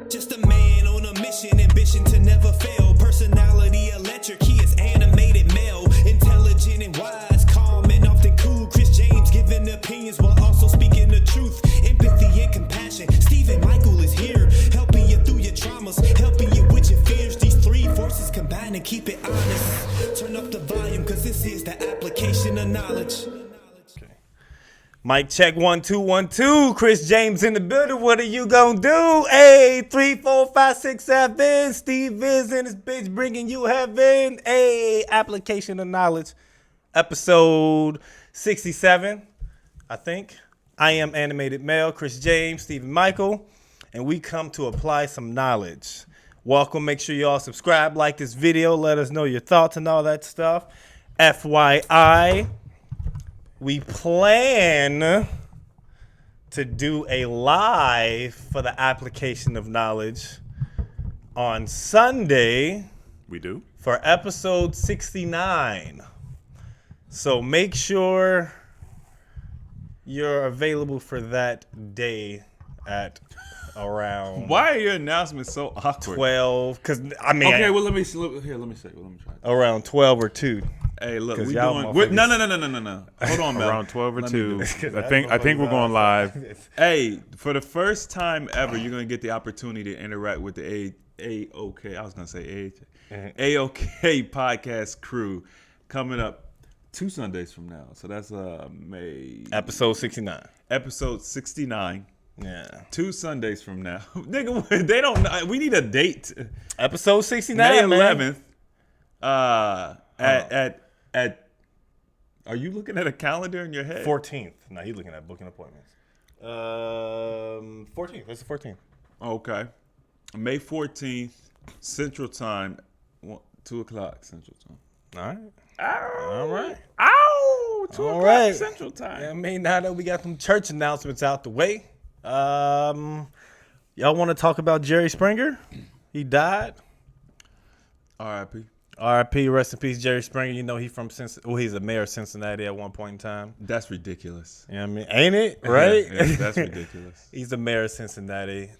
Just a man on a mission, ambition to never fail. Personality electric, he is animated male. Intelligent and wise, calm and often cool. Chris James giving opinions while also speaking the truth. Empathy and compassion. Stephen Michael is here, helping you through your traumas, helping you with your fears. These three forces combine and keep it honest. Turn up the volume, cause this is the application of knowledge. Mic check 1 2 1 2. Chris James in the building. What are you gonna do? Hey, 3 4 5 6 7. Steve is in this bitch bringing you heaven. Hey, application of knowledge, episode 67. I think I am animated male. Chris James, Stephen Michael, and we come to apply some knowledge. Welcome. Make sure you all subscribe, like this video, let us know your thoughts and all that stuff. FYI. We plan to do a live for the application of knowledge on Sunday. We do? For episode 69. So make sure you're available for that day at around Why are your announcements so awkward? 12. Because, I mean. Okay, well, let me say. Well, let me try. Around 12 or 2. Hey, look, we y'all doing. No. Hold on, Mel. Around 12 or 2. I think we're going live. Hey, for the first time ever, you're gonna get the opportunity to interact with the AOK. I was gonna say AOK podcast crew coming up 2 Sundays from now. So that's May. Episode 69. Episode 69. Yeah. 2 Sundays from now. Nigga, they don't know. We need a date. Episode 69, May 11th. Man. At are you looking at a calendar in your head? 14th. No, he's looking at booking appointments. 14th. It's the 14th. Okay. May 14th, Central Time, 2 o'clock Central Time. All right. Ow. All right. Ow! 2 All o'clock right. Central Time. Yeah, I mean, now that we got some church announcements out the way, y'all want to talk about Jerry Springer? He died. R.I.P. R.I.P. Rest in peace, Jerry Springer. You know, he's the mayor of Cincinnati at one point in time. That's ridiculous. You know what I mean? Ain't it? Right? Yeah, that's ridiculous. He's the mayor of Cincinnati.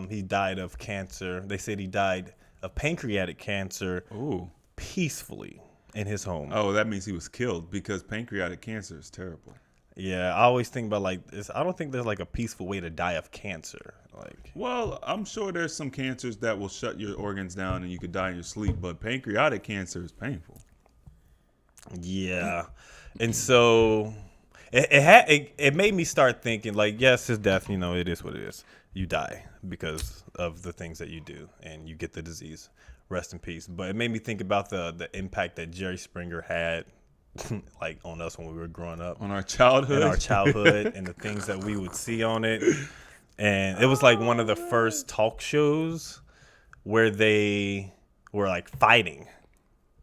He died of cancer. They said he died of pancreatic cancer. Ooh. Peacefully in his home. Oh, that means he was killed because pancreatic cancer is terrible. Yeah, I always think about I don't think there's like a peaceful way to die of cancer. Well, I'm sure there's some cancers that will shut your organs down and you could die in your sleep, but pancreatic cancer is painful. Yeah, and so it made me start thinking yes, his death. You know, it is what it is. You die because of the things that you do, and you get the disease. Rest in peace. But it made me think about the impact that Jerry Springer had. On us when we were growing up, on our childhood, and the things that we would see on it, and it was one of the first talk shows where they were fighting,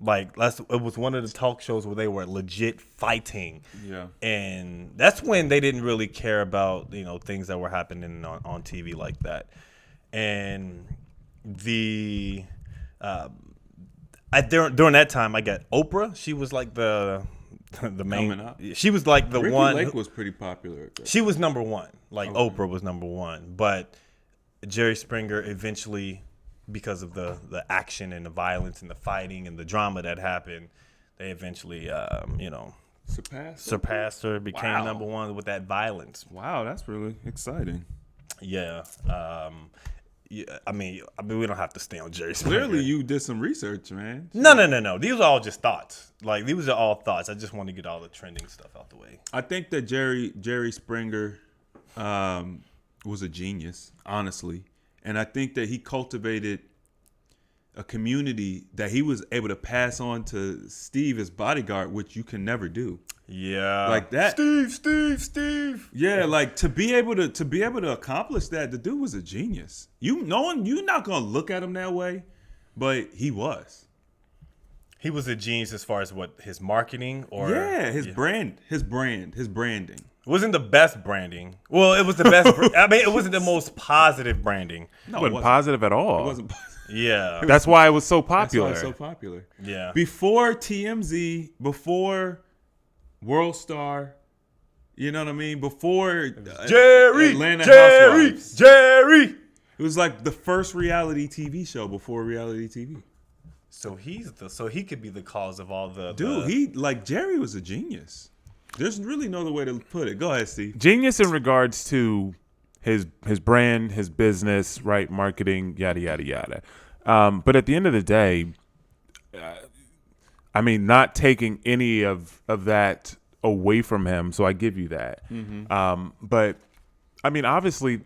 it was one of the talk shows where they were legit fighting, yeah, and that's when they didn't really care about things that were happening on TV like that, and the. During that time, I got Oprah. She was the main. She was the Ricky one. Lake was pretty popular. She was number one. Okay. Oprah was number one. But Jerry Springer eventually, because of the action and the violence and the fighting and the drama that happened, they eventually, surpassed her, became number one with that violence. Wow, that's really exciting. Yeah. Yeah, I mean, we don't have to stay on Jerry Springer. Clearly, you did some research, man. No. These are all just thoughts. These are all thoughts. I just want to get all the trending stuff out the way. I think that Jerry Springer was a genius, honestly. And I think that he cultivated a community that he was able to pass on to Steve, his bodyguard, which you can never do. Yeah, like that. Steve. Yeah, to be able to accomplish that, the dude was a genius. You're not gonna look at him that way, but he was. He was a genius as far as his marketing his branding. It wasn't the best branding. Well, it was the best. I mean, it wasn't the most positive branding. No, it wasn't positive at all. It wasn't positive. Yeah, that's why it was so popular. That's why it's so popular. Yeah. Before TMZ, before World Star, you know what I mean? Before Jerry, Atlanta Housewives. Jerry. It was like the first reality TV show before reality TV. So he could be the cause of all the Dude, Jerry was a genius. There's really no other way to put it. Go ahead, Steve. Genius in regards to his brand, his business, right? Marketing, yada yada yada. But at the end of the day, I mean, not taking any of that away from him. So I give you that. But I mean, obviously,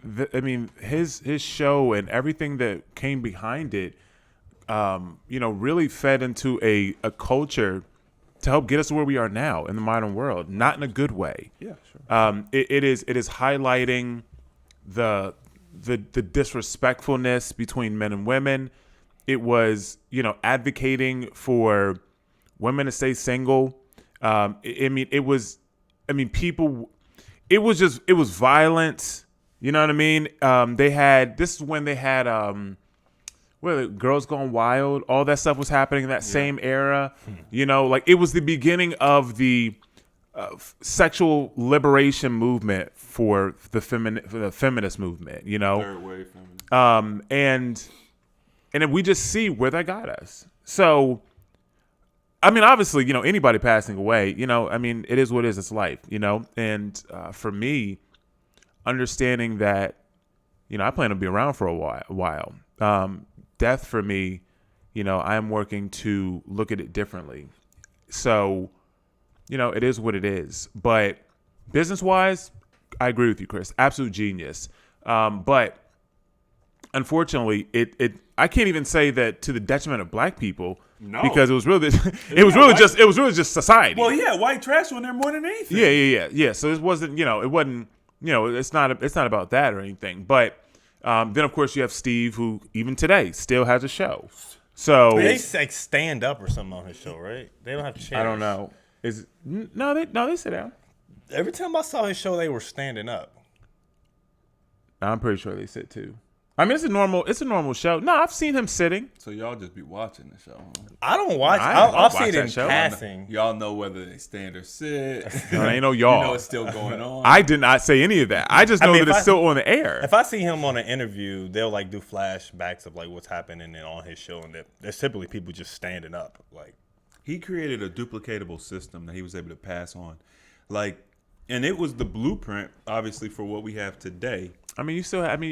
his show and everything that came behind it, really fed into a culture to help get us to where we are now in the modern world. Not in a good way. Yeah, sure. It is highlighting the disrespectfulness between men and women. It was, advocating for women to stay single. It was violence. You know what I mean? This is when they had, Girls Gone Wild. All that stuff was happening in that same era. It was the beginning of the sexual liberation movement for the feminist movement. Third wave feminist. And then we just see where that got us. So, I mean, obviously, anybody passing away, it is what it is. It's life, And for me, understanding that, I plan to be around for a while. Death for me, I am working to look at it differently. So, it is what it is. But business-wise, I agree with you, Chris. Absolute genius. But unfortunately, I can't even say that to the detriment of black people. No, because it was really just society. Well, yeah, white trash on there more than anything. Yeah. So it wasn't, it's not about that or anything. But then of course you have Steve, who even today still has a show. So they stand up or something on his show, right? They don't have chairs. I don't know. They sit down. Every time I saw his show, they were standing up. I'm pretty sure they sit too. I mean, it's a normal show. No, I've seen him sitting. So y'all just be watching the show. Huh? I don't watch. I'll see it in show. passing. Y'all know whether they stand or sit. No, ain't no y'all. You know it's still going on. I did not say any of that. I just know that it's still on the air. If I see him on an interview, they'll do flashbacks of what's happening on his show, and there's typically people just standing up. He created a duplicatable system that he was able to pass on, and it was the blueprint, obviously, for what we have today. I mean,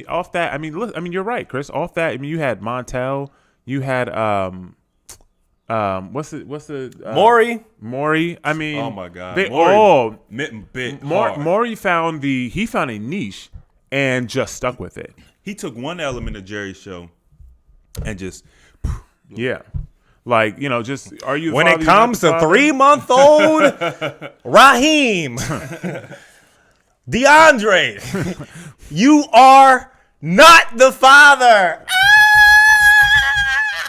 off that. I mean, look. I mean, you're right, Chris. Off that. I mean, you had Montel. You had what's the Maury. I mean, oh my God, they Maury all bit hard. Maury found a niche and just stuck with it. He took one element of Jerry's show and just just are you when it comes to 3-month-old Raheem DeAndre, you are not the father.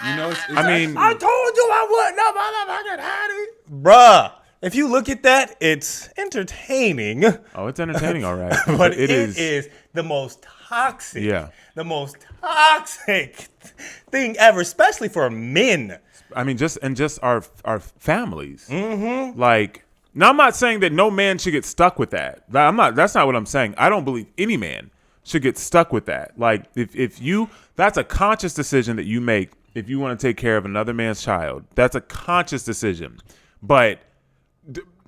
I told you I wouldn't have motherfucking had it. Bruh, if you look at that, it's entertaining. Oh, it's entertaining, all right. but it is the most toxic, the most toxic thing ever, especially for men. I mean, just our families. Mm-hmm. Now, I'm not saying that no man should get stuck with that. That's not what I'm saying. I don't believe any man should get stuck with that. That's a conscious decision that you make if you want to take care of another man's child. That's a conscious decision. But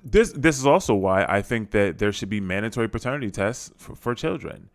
this is also why I think that there should be mandatory paternity tests for children.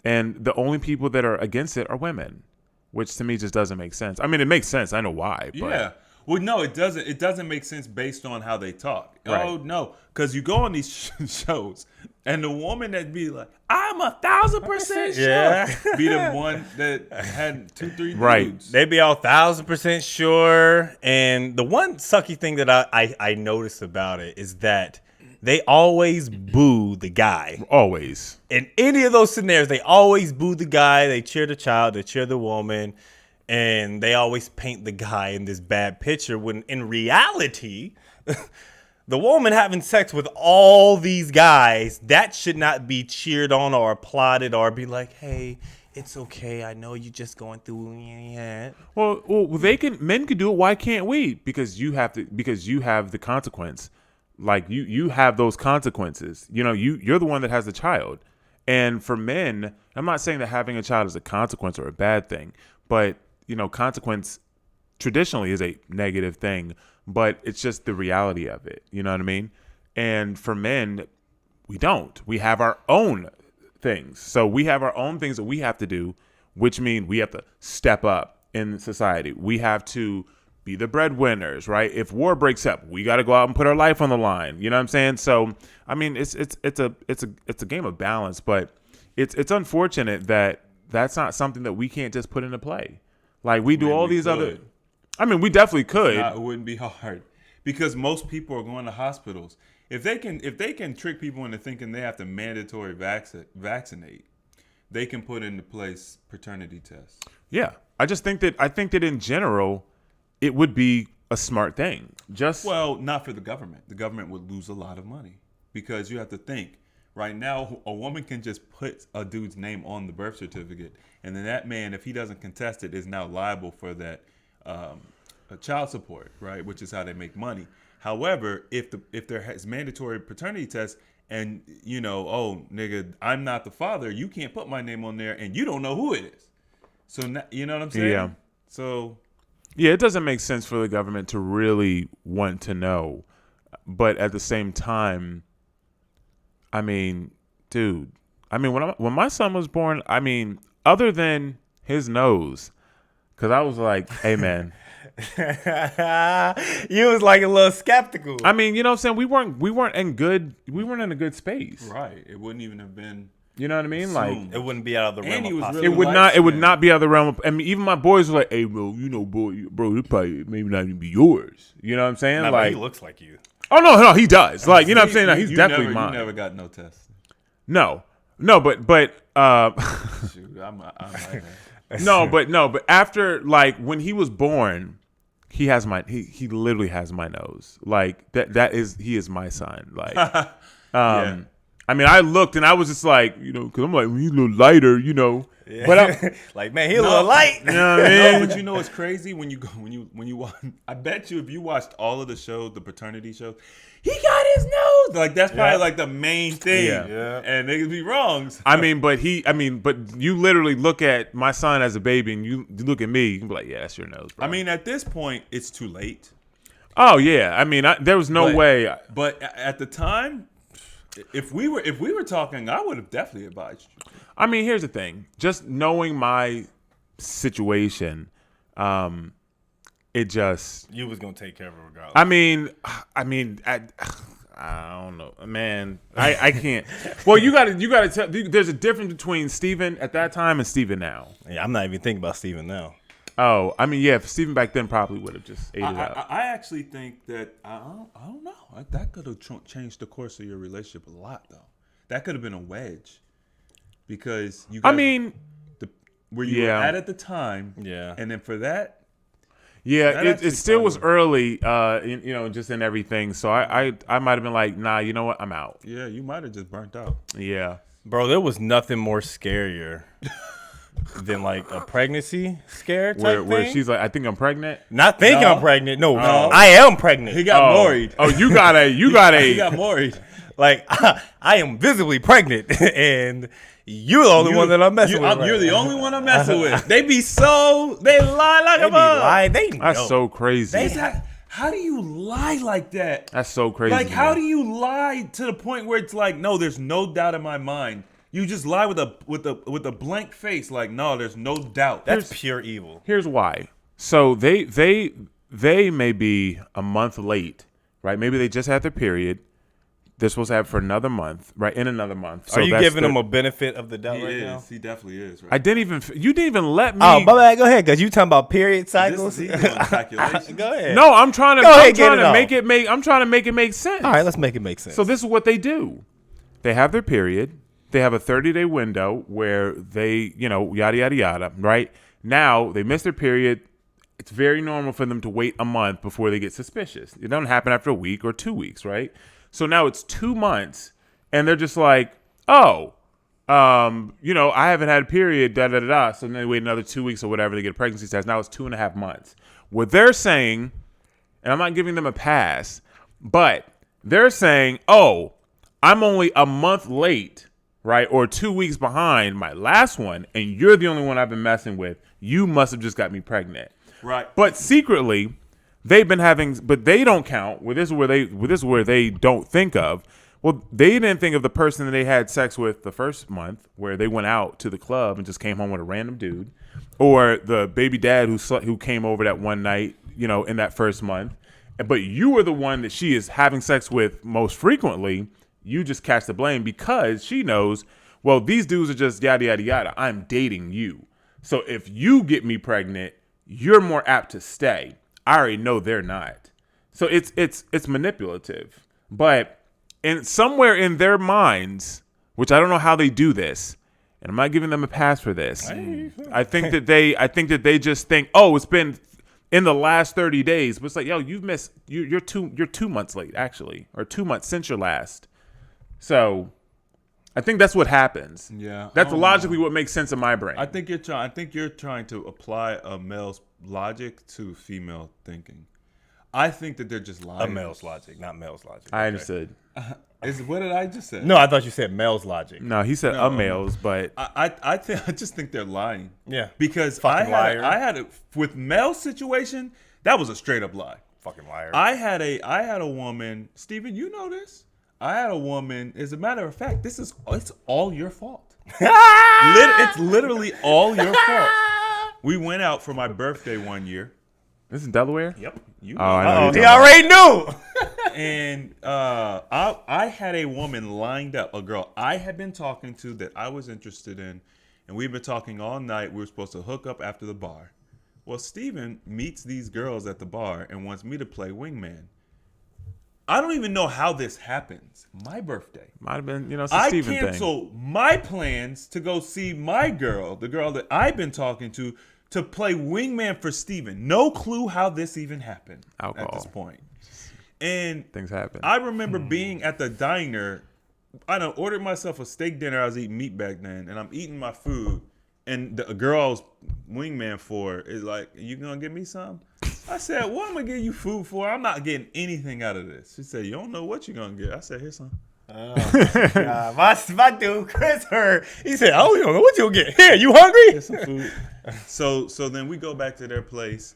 And the only people that are against it are women, which to me just doesn't make sense. I mean, it makes sense. I know why. But. Yeah. Well, no, it doesn't. It doesn't make sense based on how they talk. Right. Oh no, because you go on these shows, and the woman that be like, "I'm 1,000% sure," be the one that had 2-3 right. dudes. They be all 1,000% sure. And the one sucky thing that I noticed about it is that they always boo the guy. Always. In any of those scenarios, they always boo the guy. They cheer the child. They cheer the woman. And they always paint the guy in this bad picture when in reality, the woman having sex with all these guys, that should not be cheered on or applauded or be like, hey, it's okay. I know you're just going through it. Well, men can do it. Why can't we? Because you have the consequence. You have those consequences. You're the one that has the child. And for men, I'm not saying that having a child is a consequence or a bad thing, but consequence traditionally is a negative thing, but it's just the reality of it. You know what I mean? And for men, we don't. We have our own things. So we have our own things that we have to do, which mean we have to step up in society. We have to be the breadwinners, right? If war breaks up, we got to go out and put our life on the line. You know what I'm saying? So, I mean, it's a game of balance, but it's unfortunate that that's not something that we can't just put into play. Like we do all these other. I mean, we definitely could. It wouldn't be hard because most people are going to hospitals. If they can trick people into thinking they have to mandatory vaccinate, they can put into place paternity tests. Yeah, I think that in general, it would be a smart thing. Well, not for the government. The government would lose a lot of money because you have to think. Right now, a woman can just put a dude's name on the birth certificate, and then that man, if he doesn't contest it, is now liable for that child support, right? Which is how they make money. However, if there is mandatory paternity tests, and oh nigga, I'm not the father, you can't put my name on there, and you don't know who it is. So you know what I'm saying? Yeah. So. Yeah, it doesn't make sense for the government to really want to know, but at the same time, I mean, dude. I mean, when my son was born, I mean, other than his nose, because I was like, hey man. You was like a little skeptical. I mean, you know what I'm saying? We weren't in a good space. Right. It wouldn't even have been. You know what I mean? assumed. Like it wouldn't be out of the realm of possibility. Really it would not be out of the realm of, I mean, even my boys were like, hey bro, bro, it probably maybe not even be yours. You know what I'm saying? Nah, like he looks like you. Oh no, he does. Like, you know what I'm saying? No, he's definitely mine. You never got no test. No, but Shoot, I'm but after, like, when he was born, he literally has my nose. Like he is my son. Like, yeah. I mean, I looked and I was just like, because I'm like, well, he's a little lighter, Yeah. but I'm like, man, he a little light. You know what I mean? No, but you know what's crazy when you watch? I bet you if you watched all of the shows, the paternity shows, he got his nose. Like that's probably like the main thing. Yeah. And they could be wrong. So. I mean, but you literally look at my son as a baby, and you look at me, you can be like, yeah, that's your nose, bro. I mean, at this point, it's too late. Oh yeah, I mean, there was no way. But at the time, if we were talking, I would have definitely advised you. I mean, here's the thing. Just knowing my situation, it just. You was gonna take care of it regardless. I mean, I don't know, man. I can't. Well, you gotta tell. There's a difference between Steven at that time and Steven now. Yeah, I'm not even thinking about Steven now. Oh, I mean, yeah. If Steven back then probably would have just ate it up. I actually think that I don't know. That could have changed the course of your relationship a lot, though. That could have been a wedge because you. Guys, I mean, where you were at the time, yeah, and then for that. Yeah, it still was early, just in everything. So I might have been like, nah, you know what, I'm out. Yeah, you might have just burnt out. Yeah, bro, there was nothing more scarier than like a pregnancy scare type thing. Where she's like, I think I'm pregnant. Not thinking I'm pregnant. No, I am pregnant. He got Maury'd. Oh, you got a. He got Maury'd. Like I am visibly pregnant, and you're the only one that I'm messing with. You're the only one I'm messing with. They lie like a bug. That's so crazy. How do you lie like that? That's so crazy. Like, how do you lie to the point where it's like, no, there's no doubt in my mind. You just lie with a blank face, like, no, there's no doubt. That's pure evil. Here's why. So they may be a month late, right? Maybe they just had their period. They're supposed to have for another month, right? In another month. So are you giving them a benefit of the doubt now? He definitely is. Right? You didn't even let me. Oh, my bad. Go ahead, because you talking about period cycles. He's doing calculations. Go ahead. No, I'm trying to make it make sense. All right, let's make it make sense. So this is what they do. They have their period. They have a 30-day window where they, yada, yada, yada, right? Now, they miss their period. It's very normal for them to wait a month before they get suspicious. It doesn't happen after a week or 2 weeks, right? So now it's 2 months, and they're just like, I haven't had a period, da-da-da-da. So then they wait another 2 weeks or whatever, they get a pregnancy test. Now it's 2.5 months. What they're saying, and I'm not giving them a pass, but they're saying, I'm only a month late right, or 2 weeks behind my last one, and you're the only one I've been messing with, you must have just got me pregnant. Right. But secretly, they've been having, but they don't count. This is where they don't think of. Well, they didn't think of the person that they had sex with the first month, where they went out to the club and just came home with a random dude, or the baby dad who came over that one night, in that first month. But you were the one that she is having sex with most frequently. You just catch the blame because she knows, well, these dudes are just yada, yada, yada. I'm dating you. So if you get me pregnant, you're more apt to stay. I already know they're not. So it's manipulative. But somewhere in their minds, which I don't know how they do this, and I'm not giving them a pass for this. I think that they just think, oh, it's been in the last 30 days. But it's like, yo, you've missed. You're 2 months late, actually, or 2 months since your last. So I think that's what happens. Yeah, that's logically what makes sense in my brain. I think you're trying to apply a male's logic to female thinking. I think that they're just lying. A male's logic, not male's logic. I understood. What did I just say? No, I thought you said male's logic. No, he said male's, but I just think they're lying. Yeah, because fucking liar. I had with male situation, that was a straight up lie. Fucking liar. I had a woman, Steven, you know this. I had a woman. As a matter of fact, it's all your fault. It's literally all your fault. We went out for my birthday one year. This is Delaware? Yep. You know. I know. He already knew. And I had a woman lined up, a girl I had been talking to that I was interested in, and we've been talking all night. We were supposed to hook up after the bar. Well, Steven meets these girls at the bar and wants me to play wingman. I don't even know how this happens. My birthday. Might have been, it's a Steven thing. I cancel my plans to go see my girl, the girl that I've been talking to play wingman for Steven. No clue how this even happened at this point. And things happen. I remember being at the diner. I done ordered myself a steak dinner. I was eating meat back then, and I'm eating my food. And the girl I was wingman for is like, "You gonna give me some?" I said, "What am I gonna give you food for? I'm not getting anything out of this." She said, "You don't know what you're gonna get." I said, "Here's some." My dude Chris heard. He said, "Oh, you don't know what you'll get. Here, you hungry?" Here's some food. So then we go back to their place.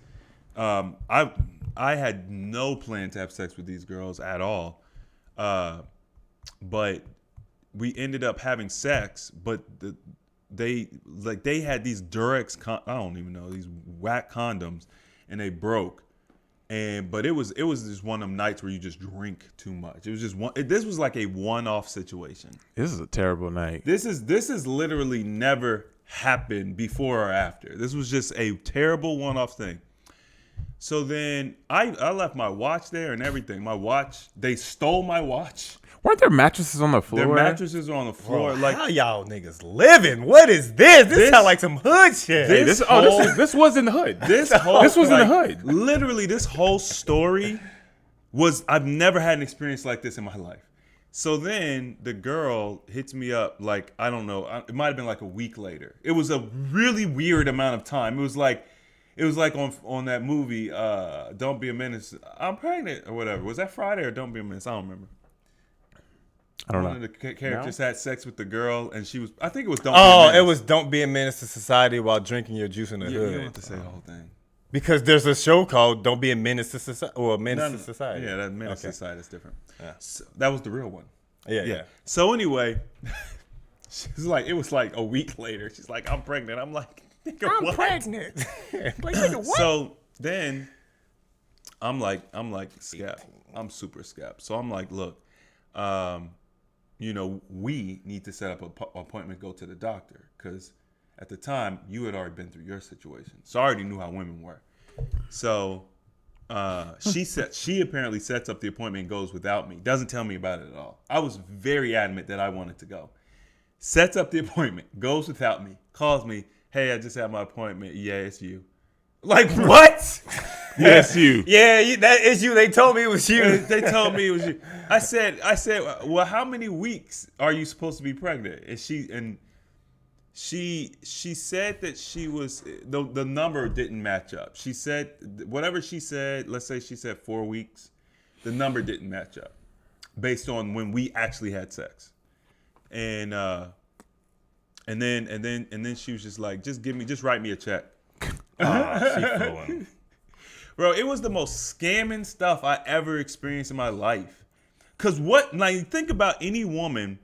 I had no plan to have sex with these girls at all, but we ended up having sex. But they had these Durex I don't even know, these whack condoms, and they broke. But it was just one of them nights where you just drink too much. It was just this was like a one-off situation. This is a terrible night. This is literally never happened before or after. This was just a terrible one-off thing. So then I left my watch there and everything. My watch, they stole my watch. Weren't there mattresses on the floor? Their mattresses are on the floor. Bro, like, how y'all niggas living? What is this? This sound like some hood shit. This was in the hood. This was in the hood. Literally, this whole story I've never had an experience like this in my life. So then the girl hits me up like, I don't know, it might have been like a week later. It was a really weird amount of time. It was like on that movie, Don't Be a Menace, I'm Pregnant, or whatever. Was that Friday or Don't Be a Menace? I don't remember. I don't know. One of the characters had sex with the girl, and she was, I think it was Don't Be a Menace to Society while drinking your juice in the hood. You don't have to say the whole thing. Because there's a show called Don't Be a Menace to Society, or Menace to Society. Yeah, that Menace to Society is different. Yeah. So, that was the real one. Yeah. So anyway, she's like, it was like a week later. She's like, I'm pregnant. I'm like, nigga, I'm pregnant. Like, nigga, what? So then I'm like, scap. I'm super scap. So I'm like, look, we need to set up an appointment, go to the doctor. Because at the time, you had already been through your situation. So I already knew how women were. So she apparently sets up the appointment and goes without me. Doesn't tell me about it at all. I was very adamant that I wanted to go. Sets up the appointment, goes without me, calls me, hey, I just had my appointment. Yeah, it's you. Like, what? Yeah, it's you. Yeah, that is you. They told me it was you. They told me it was you. I said, well, how many weeks are you supposed to be pregnant? And she said that she was, the number didn't match up. She said, whatever she said, let's say she said 4 weeks, the number didn't match up based on when we actually had sex. And then she was just like, just write me a check. She fooling. Bro, it was the most scamming stuff I ever experienced in my life. Cause think about any woman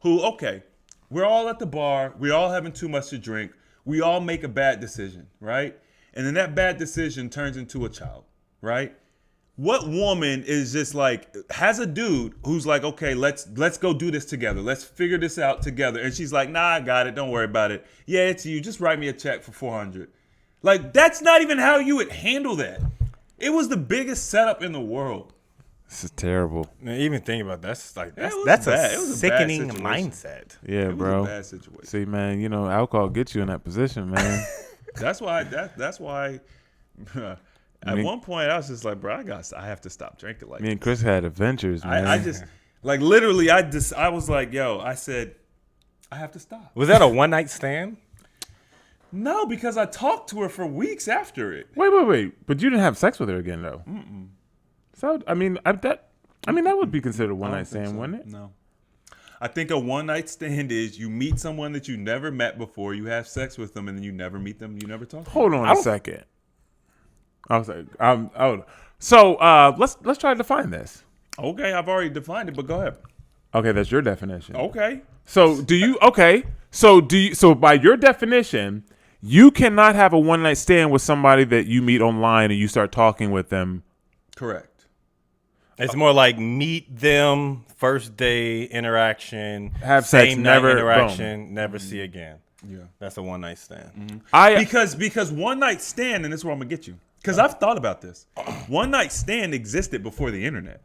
who, okay, we're all at the bar, we're all having too much to drink, we all make a bad decision, right? And then that bad decision turns into a child, right? What woman is just like, has a dude who's like, okay, let's go do this together. Let's figure this out together. And she's like, nah, I got it. Don't worry about it. Yeah, it's you. Just write me a check for $400. Like, that's not even how you would handle that. It was the biggest setup in the world. This is terrible. Man, even think about that. That's That's a sickening mindset. Yeah, It bro. was a bad situation. See, man, alcohol gets you in that position, man. That's why. At one point, I was just like, bro, I have to stop drinking like Me this. and Chris had adventures, man. I just, like, literally, I was like, yo, I said, I have to stop. Was that a one night stand? No, because I talked to her for weeks after it. Wait. But you didn't have sex with her again, though. Mm-mm. So, that would be considered a one night stand, wouldn't it? No. I think a one night stand is you meet someone that you never met before, you have sex with them, and then you never meet them, you never talk to them. Hold on a second. I was like, so let's try to define this. Okay, I've already defined it, but go ahead. Okay, that's your definition. Okay. So so by your definition, you cannot have a one night stand with somebody that you meet online and you start talking with them. Correct. It's more like meet them, first day interaction, Have sex, same never- night interaction, never see again. Yeah. That's a one night stand. Because one night stand, and this is where I'm gonna get you. Because I've thought about this. One night stand existed before the internet.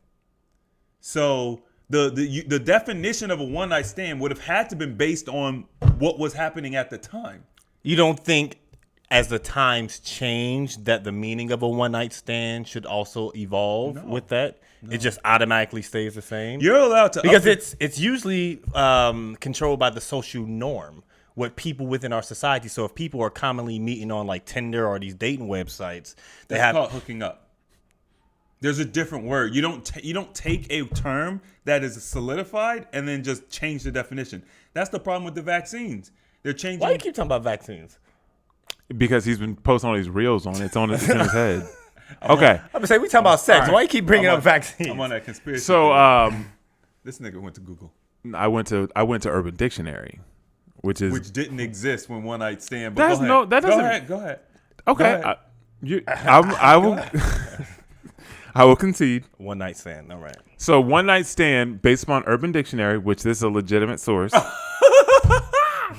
So the definition of a one night stand would have had to been based on what was happening at the time. You don't think, as the times change, that the meaning of a one night stand should also evolve with that? It just automatically stays the same. You're allowed to because it's usually controlled by the social norm, what people within our society. So if people are commonly meeting on like Tinder or these dating websites, they That's have called hooking up. There's a different word. You don't take a term that is solidified and then just change the definition. That's the problem with the vaccines. They're changing. Why do you keep talking about vaccines? Because he's been posting all these reels on it. It's in his head. Okay. I'm gonna say we talking about sex. Right. Why you keep bringing up vaccines? I'm on that conspiracy. So theory. This nigga went to Google, I went to Urban Dictionary, which didn't exist when one night stand. That's But no- that doesn't- Go ahead. okay. Go ahead. I will. I will concede. One night stand. All right. So one night stand based upon Urban Dictionary, which this is a legitimate source.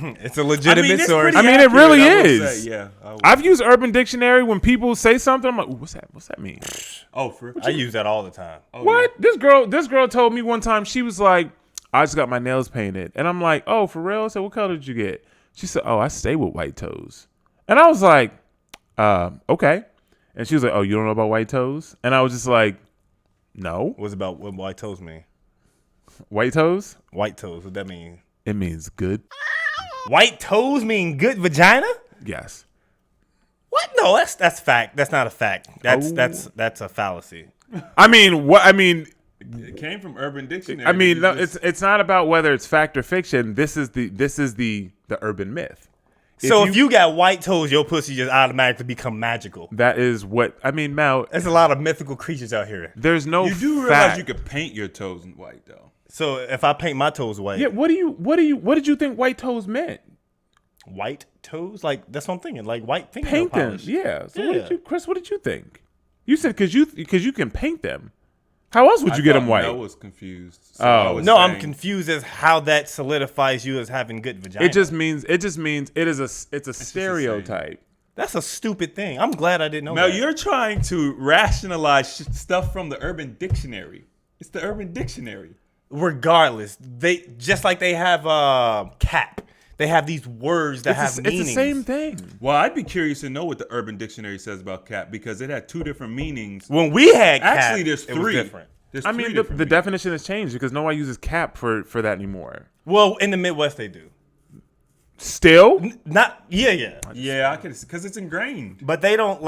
It's a legitimate it's source. pretty I mean, it accurate, really I will is. say, yeah. I will. I've used Urban Dictionary when people say something. I'm like, "Ooh, what's that? What's that mean? Oh, for I use that all the time. oh, What? This girl told me one time, she was like, I just got my nails painted. And I'm like, oh, for real? I said, what color did you get? She said, oh, I stay with white toes. And I was like, okay. And she was like, oh, you don't know about white toes? And I was just like, no. What's about what white toes mean? White toes? White toes. What that mean? It means good. White toes mean good vagina? Yes. What? No, that's fact. That's not a fact. That's Oh. that's a fallacy. I mean, what? I mean, It came from Urban Dictionary. I mean, You no, just- it's not about whether it's fact or fiction. This is the urban myth. So if you got white toes, your pussy just automatically become magical. That is what I mean, Mal. There's a lot of mythical creatures out here. There's no. you do realize fact. you could paint your toes in white though. So if I paint my toes white, Yeah. What did you think white toes meant? white toes, like that's what I'm thinking, like white fingernail Paint them. polish. Yeah. So Yeah. Chris? What did you think? You said because you can paint them. How else would you get them white? I was confused. So Oh. I was No, I'm saying- confused as how that solidifies you as having good vagina. It just means it's a stereotype. That's a stupid thing. I'm glad I didn't know Mel, that. you're trying to rationalize stuff from the Urban Dictionary. It's the Urban Dictionary. Regardless, they just like they have cap. They have these words that have It's meanings. the same thing. Well, I'd be curious to know what the Urban Dictionary says about cat because it had two different meanings. When we had cap, Actually, there's it was three. different. There's I three mean, the different meanings. definition has changed because nobody uses cap for that anymore. Well, in the Midwest they do. Still, Not yeah. Yeah, I could because it's ingrained. But they don't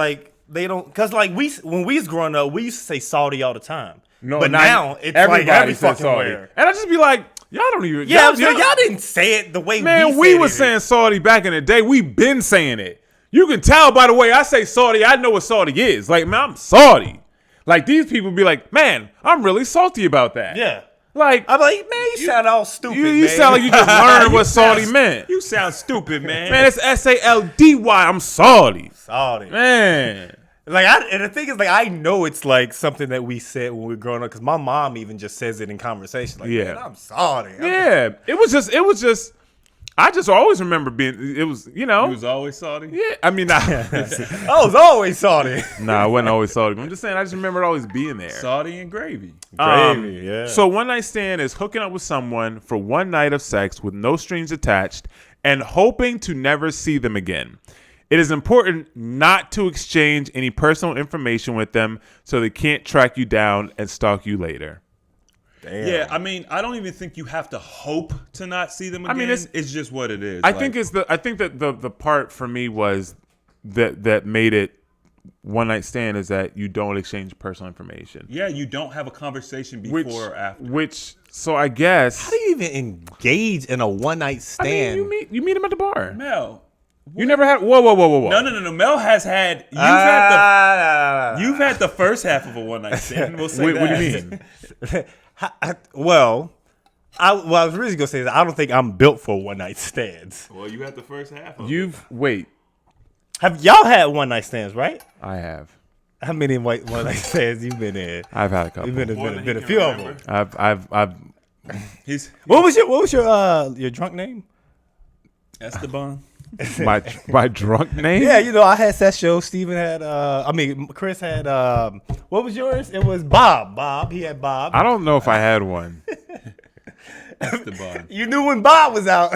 because like when we was growing up, we used to say salty all the time. No, but not- now it's everybody like every says fucking Saudi. where. And I just be like, y'all don't even. Yeah, y'all didn't say it the way Man, we we was saying Saudi back in the day. We been saying it. You can tell by the way I say Saudi. I know what Saudi is. Like, man, I'm Saudi. Like, these people be like, man, I'm really salty about that. Yeah. Like, I'm like, man, you sound all stupid, you man. sound like you just learned what Saudi meant. You sound stupid, man. Man, it's SALDY. I'm Saudi. Saudi. Man. Like, and the thing is, like, I know it's like something that we said when we were growing up, because my mom even just says it in conversation. Like, Yeah. man, I'm Saudi. Yeah. It was just, I just always remember it was, You was always Saudi? yeah. I mean, I was always Saudi. I wasn't always Saudi. I'm just saying, I just remember it always being there. Saudi and gravy. Gravy, yeah. So one night stand is hooking up with someone for one night of sex with no strings attached and hoping to never see them again. It is important not to exchange any personal information with them so they can't track you down and stalk you later. Damn. Yeah, I mean, I don't even think you have to hope to not see them again. mean, it's just what it is. I think that the part for me was that made it one night stand is that you don't exchange personal information. Yeah, you don't have a conversation before or after. So I guess How do you even engage in a one night stand? you meet him at the bar. Mel. You never had whoa. No. Mel has had you've had the first half of a one night stand. We'll say What that. do you mean? Well, I was really gonna say that I don't think I'm built for one night stands. Well, you had the first half of Wait. Have y'all had one night stands, right? I have. How many one night stands you been in? I've had a couple. You've More than been he a can few of remember. them. I've He's What was your drunk name? Esteban. my drunk name? Yeah, you know, I had Sesho. Steven had Chris had what was yours? It was Bob. He had Bob. I don't know if I had one. Esteban. You knew when Bob was out.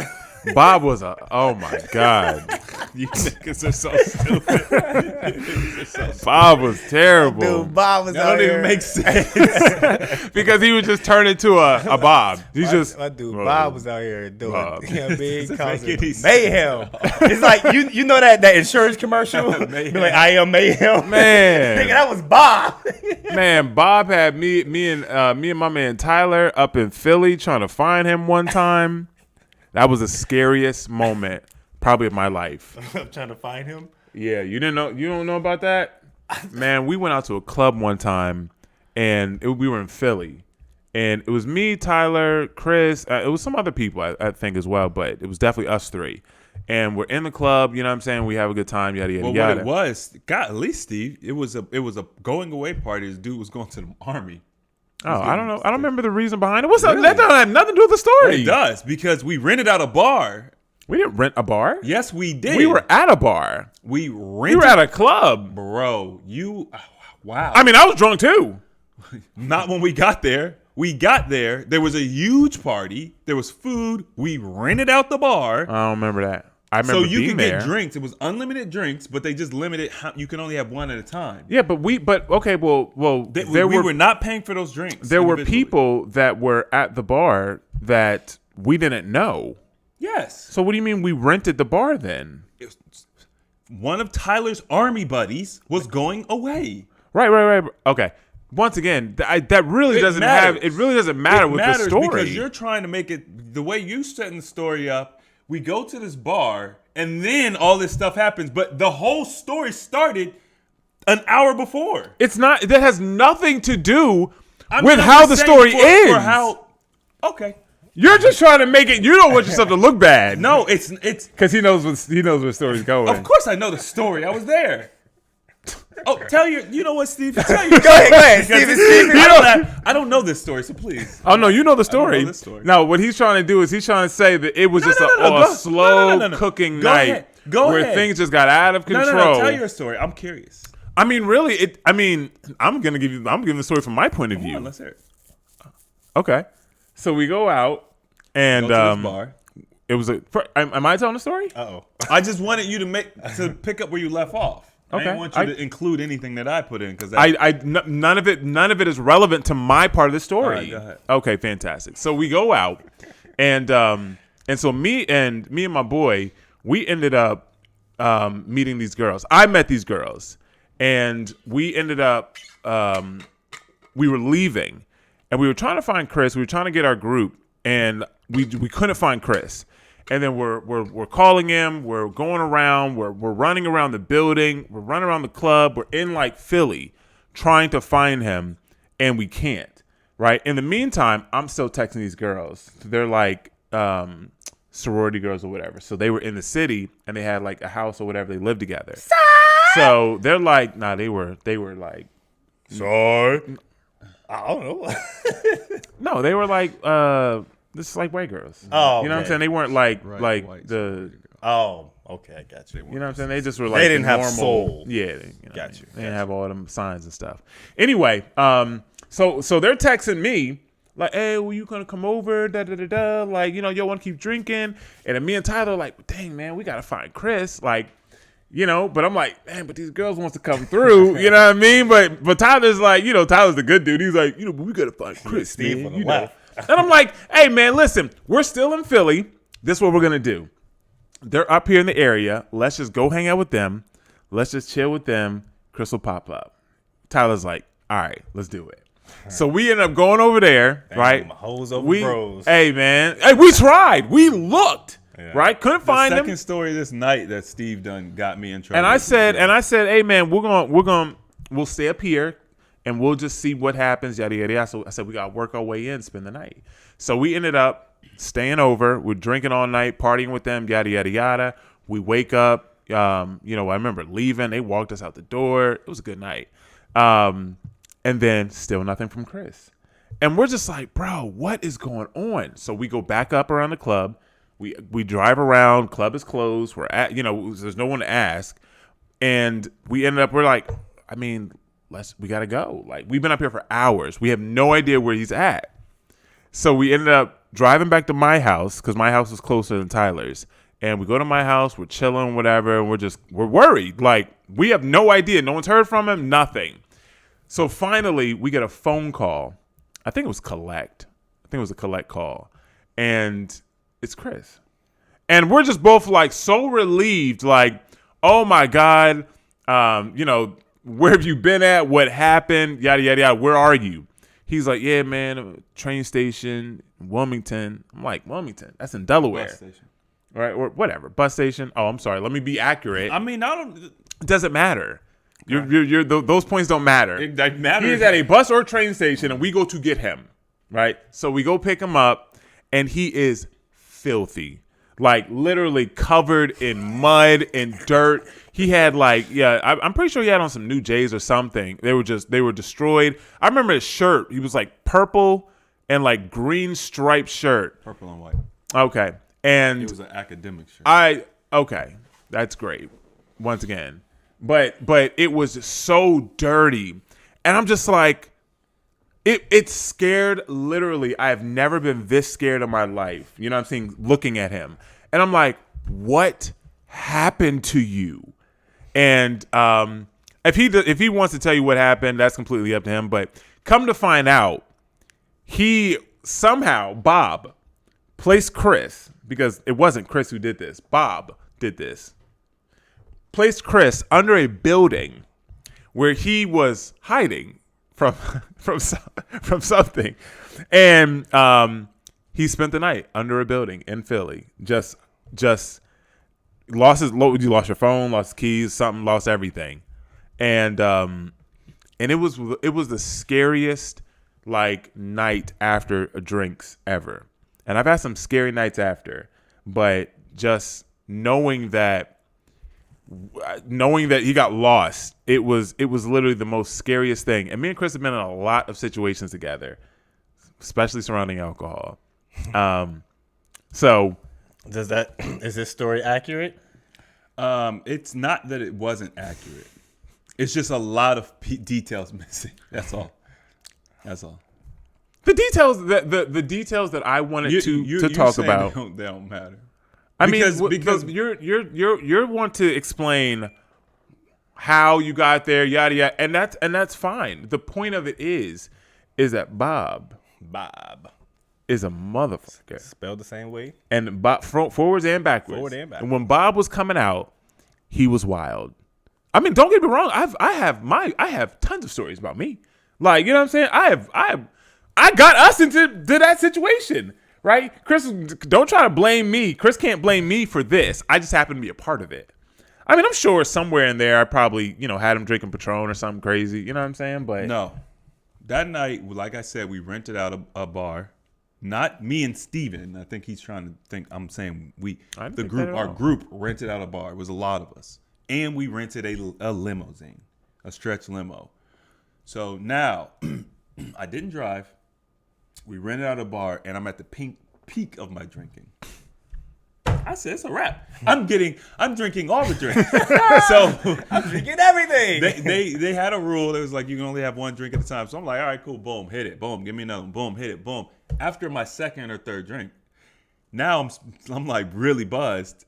Bob was oh my God. You niggas are so stupid. Bob was terrible. Dude, Bob was That out don't even here. make sense. Because he would just turn into a Bob. He's just My dude, Whoa. Bob was out here doing Bob. big make causing any sense. mayhem. It's like you know that insurance commercial? Be like, I am mayhem. Man. Nigga, that was Bob. Man, Bob had me and my man Tyler up in Philly trying to find him one time. That was the scariest moment probably of my life. I'm trying to find him. Yeah, you don't know about that? Man, we went out to a club one time and we were in Philly. And it was me, Tyler, Chris, it was some other people I think as well, but it was definitely us three. And we're in the club, you know what I'm saying? We have a good time, yada yada Well, yada. what it was, God, at least Steve, it was a going away party. This dude was going to the army. Oh, I don't know. I don't remember the reason behind it. That don't have nothing to do with the story. It does because we rented out a bar. We didn't rent a bar. Yes, we did. We were at a bar. We We rented. were at a club. Bro, wow. I mean, I was drunk too. Not when we got there. We got there. There was a huge party. There was food. We rented out the bar. I don't remember that. I So remember you being could there. get drinks. It was unlimited drinks, but they just limited how you can only have one at a time. Yeah, but okay, well, We were not paying for those drinks. there were individually. people that were at the bar that we didn't know. Yes. So what do you mean we rented the bar then? One of Tyler's army buddies was going away. Right. Okay. Once again, that really It doesn't matters. it really doesn't matter It with matters the story. because you're trying to make it the way you setting the story up. We go to this bar and then all this stuff happens, but the whole story started an hour before. It's not. That has nothing to do I'm with just how the saying story for ends. Okay. You're just trying to make it. You don't want yourself to look bad. No, it's because he knows where the story's going. of course I know the story. I was there. Oh, you know what, Steve? Tell your Go ahead, Because Steven. I don't know this story, so please. Oh no, you know the story. know this story. No, what he's trying to do is he's trying to say that it was just a Go- slow no. cooking Go night ahead. Go where ahead. things just got out of control. No. Tell your story. I'm curious. I mean, really, I'm giving the story from my point of Come view. on, let's hear it. Okay, so we go out and Go to this bar. it was am I telling the story? Uh-oh. I just wanted you to pick up where you left off. I Okay. didn't want you to include anything that I put in because None of it is relevant to my part of the story. All right, go ahead. Okay, fantastic. So we go out, and so me and my boy, we ended up meeting these girls. I met these girls, and we ended up we were leaving, and we were trying to find Chris. We were trying to get our group, and we couldn't find Chris. And then we're calling him. We're going around. We're running around the building. We're running around the club. We're in like Philly, trying to find him, and we can't. Right. In the meantime, I'm still texting these girls. They're like sorority girls or whatever. So they were in the city, and they had like a house or whatever. They lived together. So they're like, nah. They were like, Sorry. I don't know. no. They were like, this is like white girls. Oh, you know what I'm okay. saying? They weren't like white the. Oh, okay, I got you. You know what I'm saying? They just were like They didn't the have normal, soul. Yeah, Got you. They didn't have all them signs and stuff. Anyway, so they're texting me like, "Hey, well, you gonna come over? Da da da da. Like, y'all want to keep drinking?" And then me and Tyler are like, "Dang, man, we gotta find Chris." Like, but I'm like, man, but these girls wants to come through. You know what I mean? But Tyler's like, Tyler's the good dude. He's like, but we gotta find Chris, Steve man. on the left. And I'm like, hey, man, listen, we're still in Philly. This is what we're going to do. They're up here in the area. Let's just go hang out with them. Let's just chill with them. Chris will pop up. Tyler's like, all right, let's do it. So we ended up going over there, right? Hoes over bros. Hey, man. Hey, we tried. We looked, right? Couldn't find them. Second story this night that Steve done got me in trouble. And I said, hey, man, we'll stay up here. And we'll just see what happens, yada, yada, yada. So I said, we got to work our way in, spend the night. So we ended up staying over. We're drinking all night, partying with them, yada, yada, yada. We wake up. I remember leaving. They walked us out the door. It was a good night. And then still nothing from Chris. And we're just like, bro, what is going on? So we go back up around the club. We drive around. Club is closed. We're at, there's no one to ask. And we ended up, we're like, we gotta go. Like, we've been up here for hours. We have no idea where he's at. So we ended up driving back to my house because my house was closer than Tyler's. And we go to my house. We're chilling, whatever. And we're worried. Like, we have no idea. No one's heard from him. Nothing. So finally, we get a phone call. I think it was collect. I think it was a collect call, and it's Chris. And we're just both like so relieved. Like, oh my God, where have you been at? What happened? Yada, yada, yada. Where are you? He's like, yeah, man, train station, Wilmington. I'm like, Wilmington? That's in Delaware. Bus station. Right? Or whatever. Bus station. Oh, I'm sorry. Let me be accurate. I mean, It doesn't matter. Those points don't matter. It matters. He's at a bus or train station, and we go to get him. Right? So we go pick him up, and he is filthy. Like, literally covered in mud and dirt. He had I'm pretty sure he had on some new J's or something. They were destroyed. I remember his shirt. He was like purple and like green striped shirt. Purple and white. Okay. And It was an academic shirt. Okay. That's great. Once again. But it was so dirty. And I'm just like, it scared, literally, I have never been this scared in my life. You know what I'm saying? Looking at him. And I'm like, what happened to you? And if he wants to tell you what happened, that's completely up to him. But come to find out, he somehow, Bob, placed Chris, because it wasn't Chris who did this. Bob did this. Placed Chris under a building where he was hiding from something. And he spent the night under a building in Philly. Just lost you lost your phone, lost keys, something, lost everything. And it was the scariest night after drinks ever. And I've had some scary nights after, but just knowing that he got lost, it was literally the most scariest thing. And me and Chris have been in a lot of situations together, especially surrounding alcohol. So is this story accurate? It's not that it wasn't accurate. It's just a lot of details missing. That's all. The details that I wanted to talk about, they don't matter. Because you're want to explain how you got there, yada yada, and that's fine. The point of it is that Bob is a motherfucker. Spelled the same way. And forwards and backwards. Forward and backwards. And when Bob was coming out, he was wild. I mean, don't get me wrong. I have tons of stories about me. Like, you know what I'm saying? I got us into that situation, right? Chris, don't try to blame me. Chris can't blame me for this. I just happen to be a part of it. I mean, I'm sure somewhere in there I probably, had him drinking Patron or something crazy. You know what I'm saying? But No. That night, like I said, we rented out a bar. Not me and Steven. I think he's trying to think. I'm saying our group rented out a bar. It was a lot of us. And we rented a limousine, a stretch limo. So now, I didn't drive. We rented out a bar, and I'm at the peak of my drinking. I said, it's a wrap. I'm drinking all the drinks. So I'm drinking everything. They had a rule that was like you can only have one drink at a time. So I'm like, all right, cool, boom, hit it, boom, give me another one, boom, hit it, boom. After my second or third drink, now I'm like really buzzed,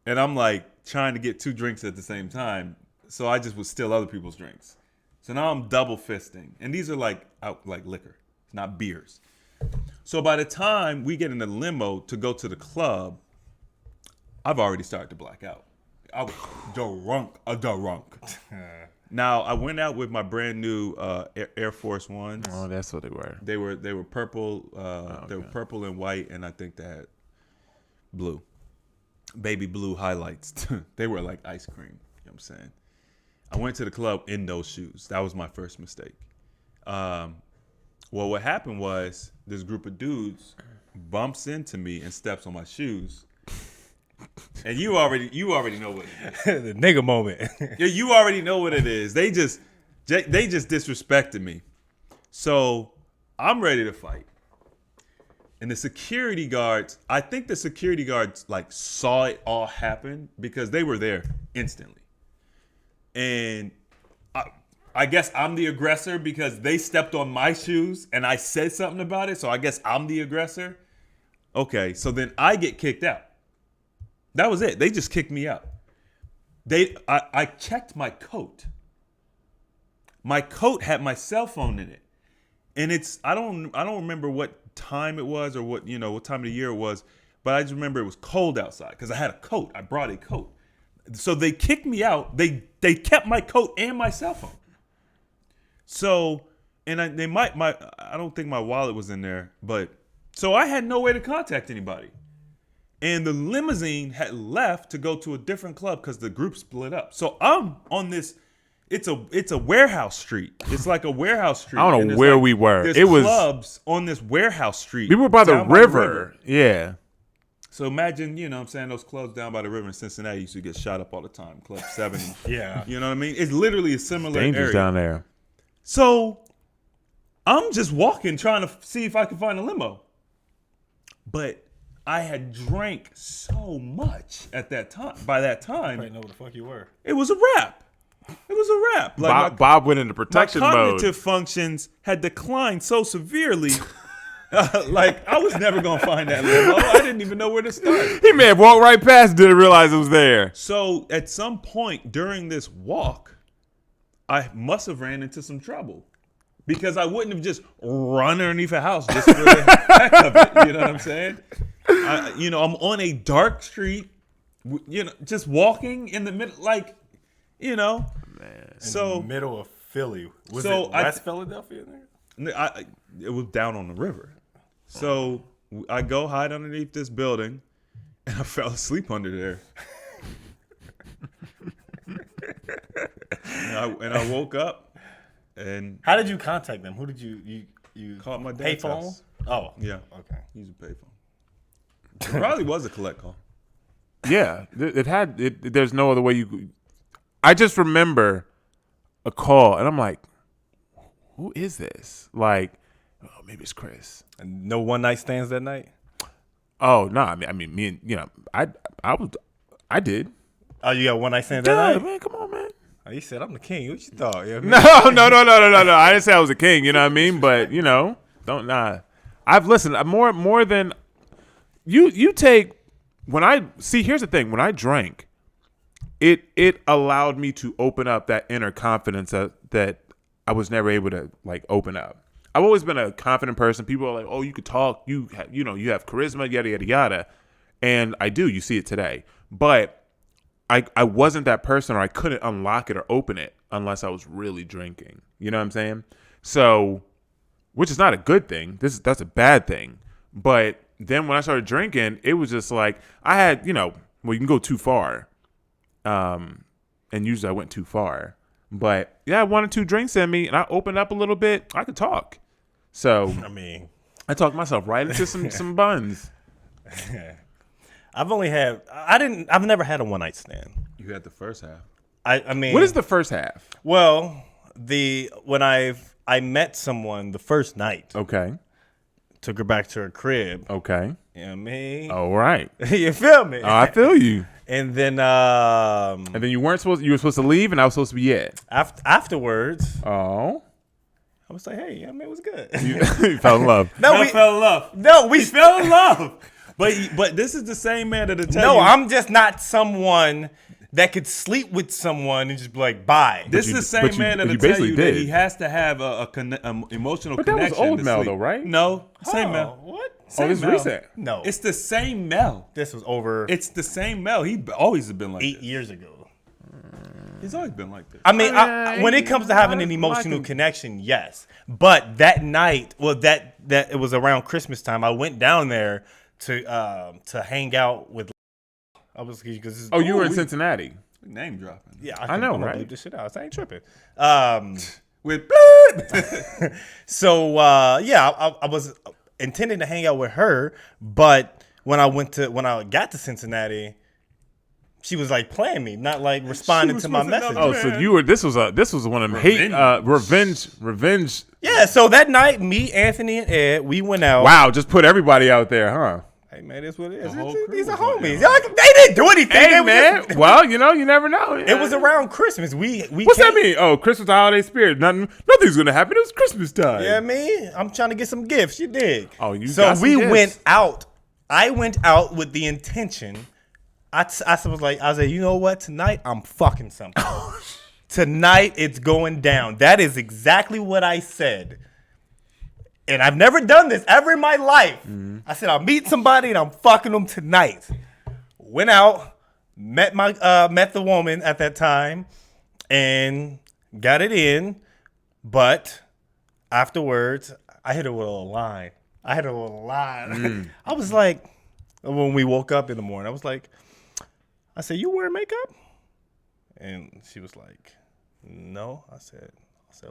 and I'm like trying to get two drinks at the same time. So I just would steal other people's drinks. So now I'm double fisting, and these are like liquor, not beers. So by the time we get in the limo to go to the club, I've already started to black out. I was drunk. Now I went out with my brand new Air Force Ones. Oh, that's what they were. They were purple. They were purple and white, and I think they had blue, baby blue highlights. They were like ice cream. You know what I'm saying? I went to the club in those shoes. That was my first mistake. Well, what happened was this group of dudes bumps into me and steps on my shoes. And you already know what it is. The nigga moment. Yeah, you already know what it is. They just disrespected me. So I'm ready to fight. And the security guards, I think the security guards like saw it all happen because they were there instantly. And I guess I'm the aggressor because they stepped on my shoes and I said something about it. So I guess I'm the aggressor. Okay, so then I get kicked out. That was it. They just kicked me out. I checked my coat. My coat had my cell phone in it. And I don't remember what time it was or what time of the year it was, but I just remember it was cold outside because I had a coat. I brought a coat. So they kicked me out. They kept my coat and my cell phone. So, and I don't think my wallet was in there, but so I had no way to contact anybody. And the limousine had left to go to a different club because the group split up. So I'm on this. It's a warehouse street. It's like a warehouse street. I don't know where we were. There's it was clubs on this warehouse street. We were by the river. Yeah. So imagine, what I'm saying, those clubs down by the river in Cincinnati used to get shot up all the time. Club 7. Yeah. You know what I mean? It's literally a similar Dangerous area down there. So I'm just walking, trying to see if I can find a limo. But I had drank so much at that time. By that time, I didn't know what the fuck you were. it was a wrap. It was a wrap. Like Bob went into protection my mode. cognitive functions had declined so severely. Like I was never gonna find that limo. I didn't even know where to start. He may have walked right past it, didn't realize it was there. So at some point during this walk, I must have ran into some trouble. Because I wouldn't have just run underneath a house just for the heck of it. You know what I'm saying? I'm on a dark street, just walking in the middle, like, Man. In the middle of Philly. Was it West Philadelphia there? It was down on the river. So I go hide underneath this building, and I fell asleep under there. and I woke up. And how did you contact them? Who did you called my dad's payphone? house. Oh, yeah. Okay. Use a payphone. It probably was a collect call. Yeah, there's no other way you could. I just remember a call, and I'm like, who is this? Like, oh, maybe it's Chris. And no one night stands that night? Oh, no. I mean, me and, I did. Oh, you got one night stands that night? Man, come on, man. Oh, you said I'm the king. What you thought? You know No. I didn't say I was a king. You know what I mean? But I've listened more than you take. When I see, here's the thing. When I drank, it allowed me to open up that inner confidence that I was never able to like open up. I've always been a confident person. People are like, "Oh, you could talk. You have charisma, yada yada yada," and I do. You see it today, but I wasn't that person, or I couldn't unlock it or open it unless I was really drinking. You know what I'm saying? So, which is not a good thing. That's a bad thing. But then when I started drinking, it was just like I had, you can go too far. And usually I went too far. But yeah, I had 1 or 2 drinks in me and I opened up a little bit. I could talk. So I talked myself right into some buns. I've never had a one night stand. You had the first half. I mean, What is the first half? Well, when I met someone the first night, Okay. took her back to her crib. Okay. You know what I mean? All right. You feel me? Oh, I feel you. And then And then you were supposed to leave and I was supposed to be it. afterwards, Oh. I was like, hey, I mean, it was good. You fell in love. No, we fell in love. No, we Fell in love. But this is the same man that'll tell No, you. I'm just not someone that could sleep with someone and just be like, bye. This is the same man that'll tell you that he has to have a emotional But that was connection. old to Mel, sleep. though, right? No, same Mel. What? Oh, this is Mel. recent. No, It's the same Mel. this was over It's the same Mel. He always has been like 8 this. years ago. He's always been like this. I mean, when it comes to having an I emotional can- connection, yes. But that night, that it was around Christmas time. I went down there to hang out with. I was because Oh, you were in Cincinnati. Name dropping. yeah, I know, I'm gonna right? bleep this shit out. I ain't tripping. With So I was intending to hang out with her, but when I got to Cincinnati, she was like playing me, not like responding was to my with another message. Oh, so you were. This was one of them revenge. Yeah, so that night, me, Anthony, and Ed, we went out. Wow, just put everybody out there, huh? Hey man, that's what it is. whole crew These are was out homies. there. Y'all, they didn't do anything. Hey They was man, just- well, you never know. it was around Christmas. We What's that came- mean? Oh, Christmas holiday spirit. Nothing's gonna happen. It was Christmas time. Yeah, me. I'm trying to get some gifts. You dig? Oh, you So got some we gifts. went out. I went out with the intention. I was like, you know what? Tonight I'm fucking something. Tonight it's going down. That is exactly what I said. And I've never done this ever in my life. I said I'll meet somebody and I'm fucking them tonight. Went out, met the woman at that time, and got it in. But afterwards, I hit her with a little line. I was like, when we woke up in the morning, I said, you wearing makeup? And she was like, no. I said,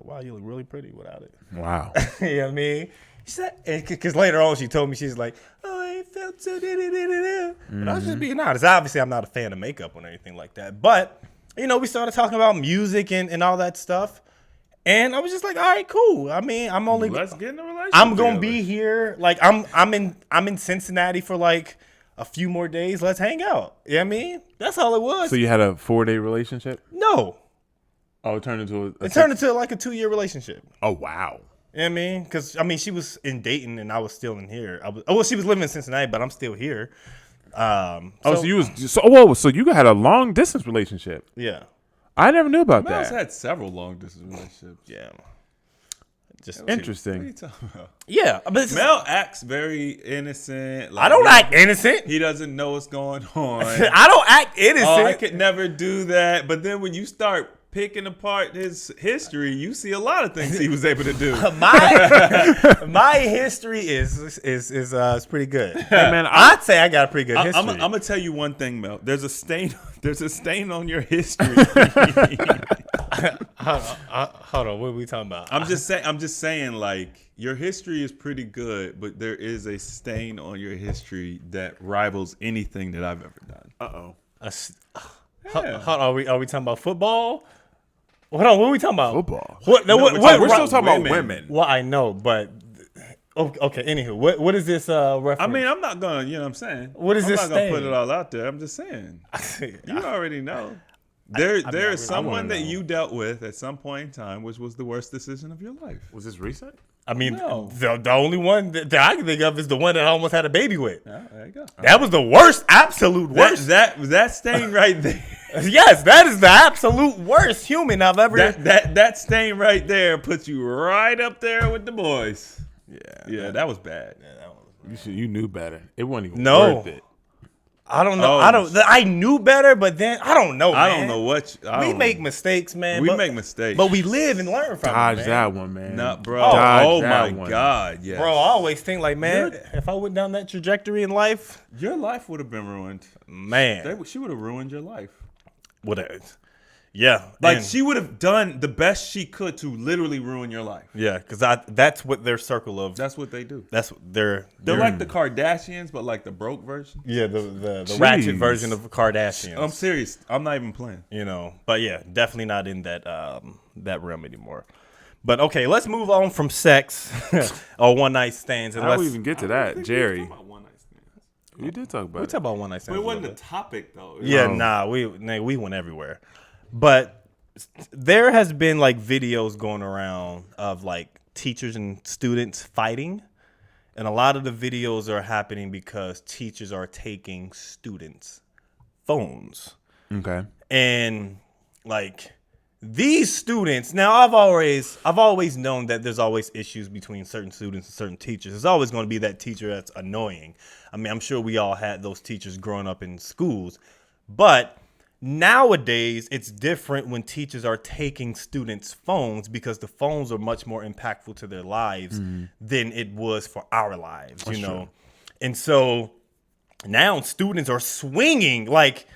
wow, you look really pretty without it. Wow. You know what I mean? She said, because later on she told me, she's like, oh, I felt so But I was just being honest. Obviously, I'm not a fan of makeup or anything like that. But, we started talking about music and all that stuff. And I was just like, all right, cool. I mean, Let's get in a relationship. I'm gonna together. be here. Like I'm in Cincinnati for like a few more days. Let's hang out. You know what I mean? That's all it was. So you had a 4-day relationship? No. Oh, it turned into It turned into like a 2-year relationship. Oh wow. You know what I mean? Because she was in Dayton and I was still in here. She was living in Cincinnati, but I'm still here. So you had a long distance relationship. Yeah. I never knew about Mel's that. had several long distance relationships. Yeah. Just What are Interesting. you talking about? Yeah. But Mel acts very innocent. Like, I don't act innocent. He doesn't know what's going on. I don't act innocent. Oh, I could never do that. But then when you start picking apart his history, you see a lot of things he was able to do. My history is pretty good. Hey man, I'd say I got a pretty good history. I'm gonna tell you one thing, Mel. There's a stain on your history. Hold on, what are we talking about? I'm just saying, like, your history is pretty good, but there is a stain on your history that rivals anything that I've ever done. Hold on, are we talking about football? Hold on, what are we talking about? Football. What? No, we're still talking about women. Well, I know, but okay. Anywho, what is this reference? I mean, I'm not gonna, you know what I'm saying? What is I'm this not gonna put stain? it all out there. I'm just saying. You already know. There is someone that you dealt with at some point in time, which was the worst decision of your life. Was this recent? I mean, No. the only one that I can think of is the one that I almost had a baby with. Yeah, there you go. That was the worst, absolute worst. That stain right there. Yes, that is the absolute worst human I've ever. That stain right there puts you right up there with the boys. Yeah, that was bad. You knew better. It wasn't even No. worth it. I don't know. Oh. I knew better, but then I don't know. I man. don't know what We make mistakes, man. We but, make mistakes. but we live and learn from Dodge it, man. that one, man. Nah, bro. Dodge Oh that my one. God, yes. Bro, I always think like, man, if I went down that trajectory in life, Your life would have been ruined. man, She would have ruined your life. would have. Yeah, Like and- she would have done the best she could to literally ruin your life. yeah, because that's what their circle of. That's what they do. That's what they're They're like the Kardashians, but like the broke version. yeah the ratchet Jeez. version of Kardashians. I'm serious. I'm not even playing. You know, but yeah, definitely not in that that realm anymore. But okay, let's move on from sex or one night stands. And How do let's we even get to that, Jerry? One night stands. You did talk about we it. talk about one night stands. But it a wasn't little the bit. topic though. Yeah, Oh. we went everywhere. But there has been like videos going around of like teachers and students fighting. And a lot of the videos are happening because teachers are taking students' phones. Okay. And like these students, now I've always known that there's always issues between certain students and certain teachers. There's always going to be that teacher that's annoying. I mean, I'm sure we all had those teachers growing up in schools, but nowadays it's different when teachers are taking students' phones because the phones are much more impactful to their lives than it was for our lives, you know. And so now students are swinging like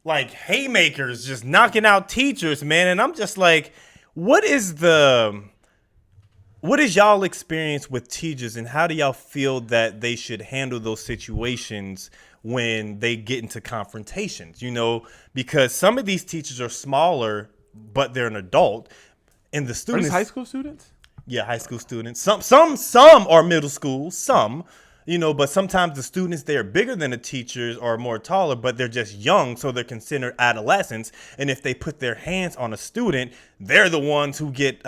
haymakers, just knocking out teachers, man. And I'm just like, what is y'all experience with teachers, and how do y'all feel that they should handle those situations when they get into confrontations, you know, because some of these teachers are smaller, but they're an adult, and the Are students, these high school students? yeah, high school students. Some are middle school, some, you know, but sometimes the students, they're bigger than the teachers or more taller, but they're just young, so they're considered adolescents. And if they put their hands on a student, they're the ones who get,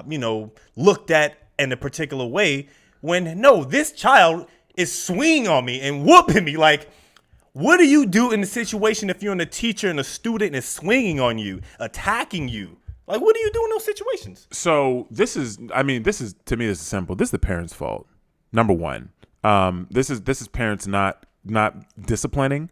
you know, looked at in a particular way. When no, this child is swinging on me and whooping me. Like, what do you do in the situation if you're in a teacher and a student is swinging on you, attacking you? Like, what do you do in those situations? So this is to me, this is simple. This is the parents' fault. Number one, this is parents not disciplining,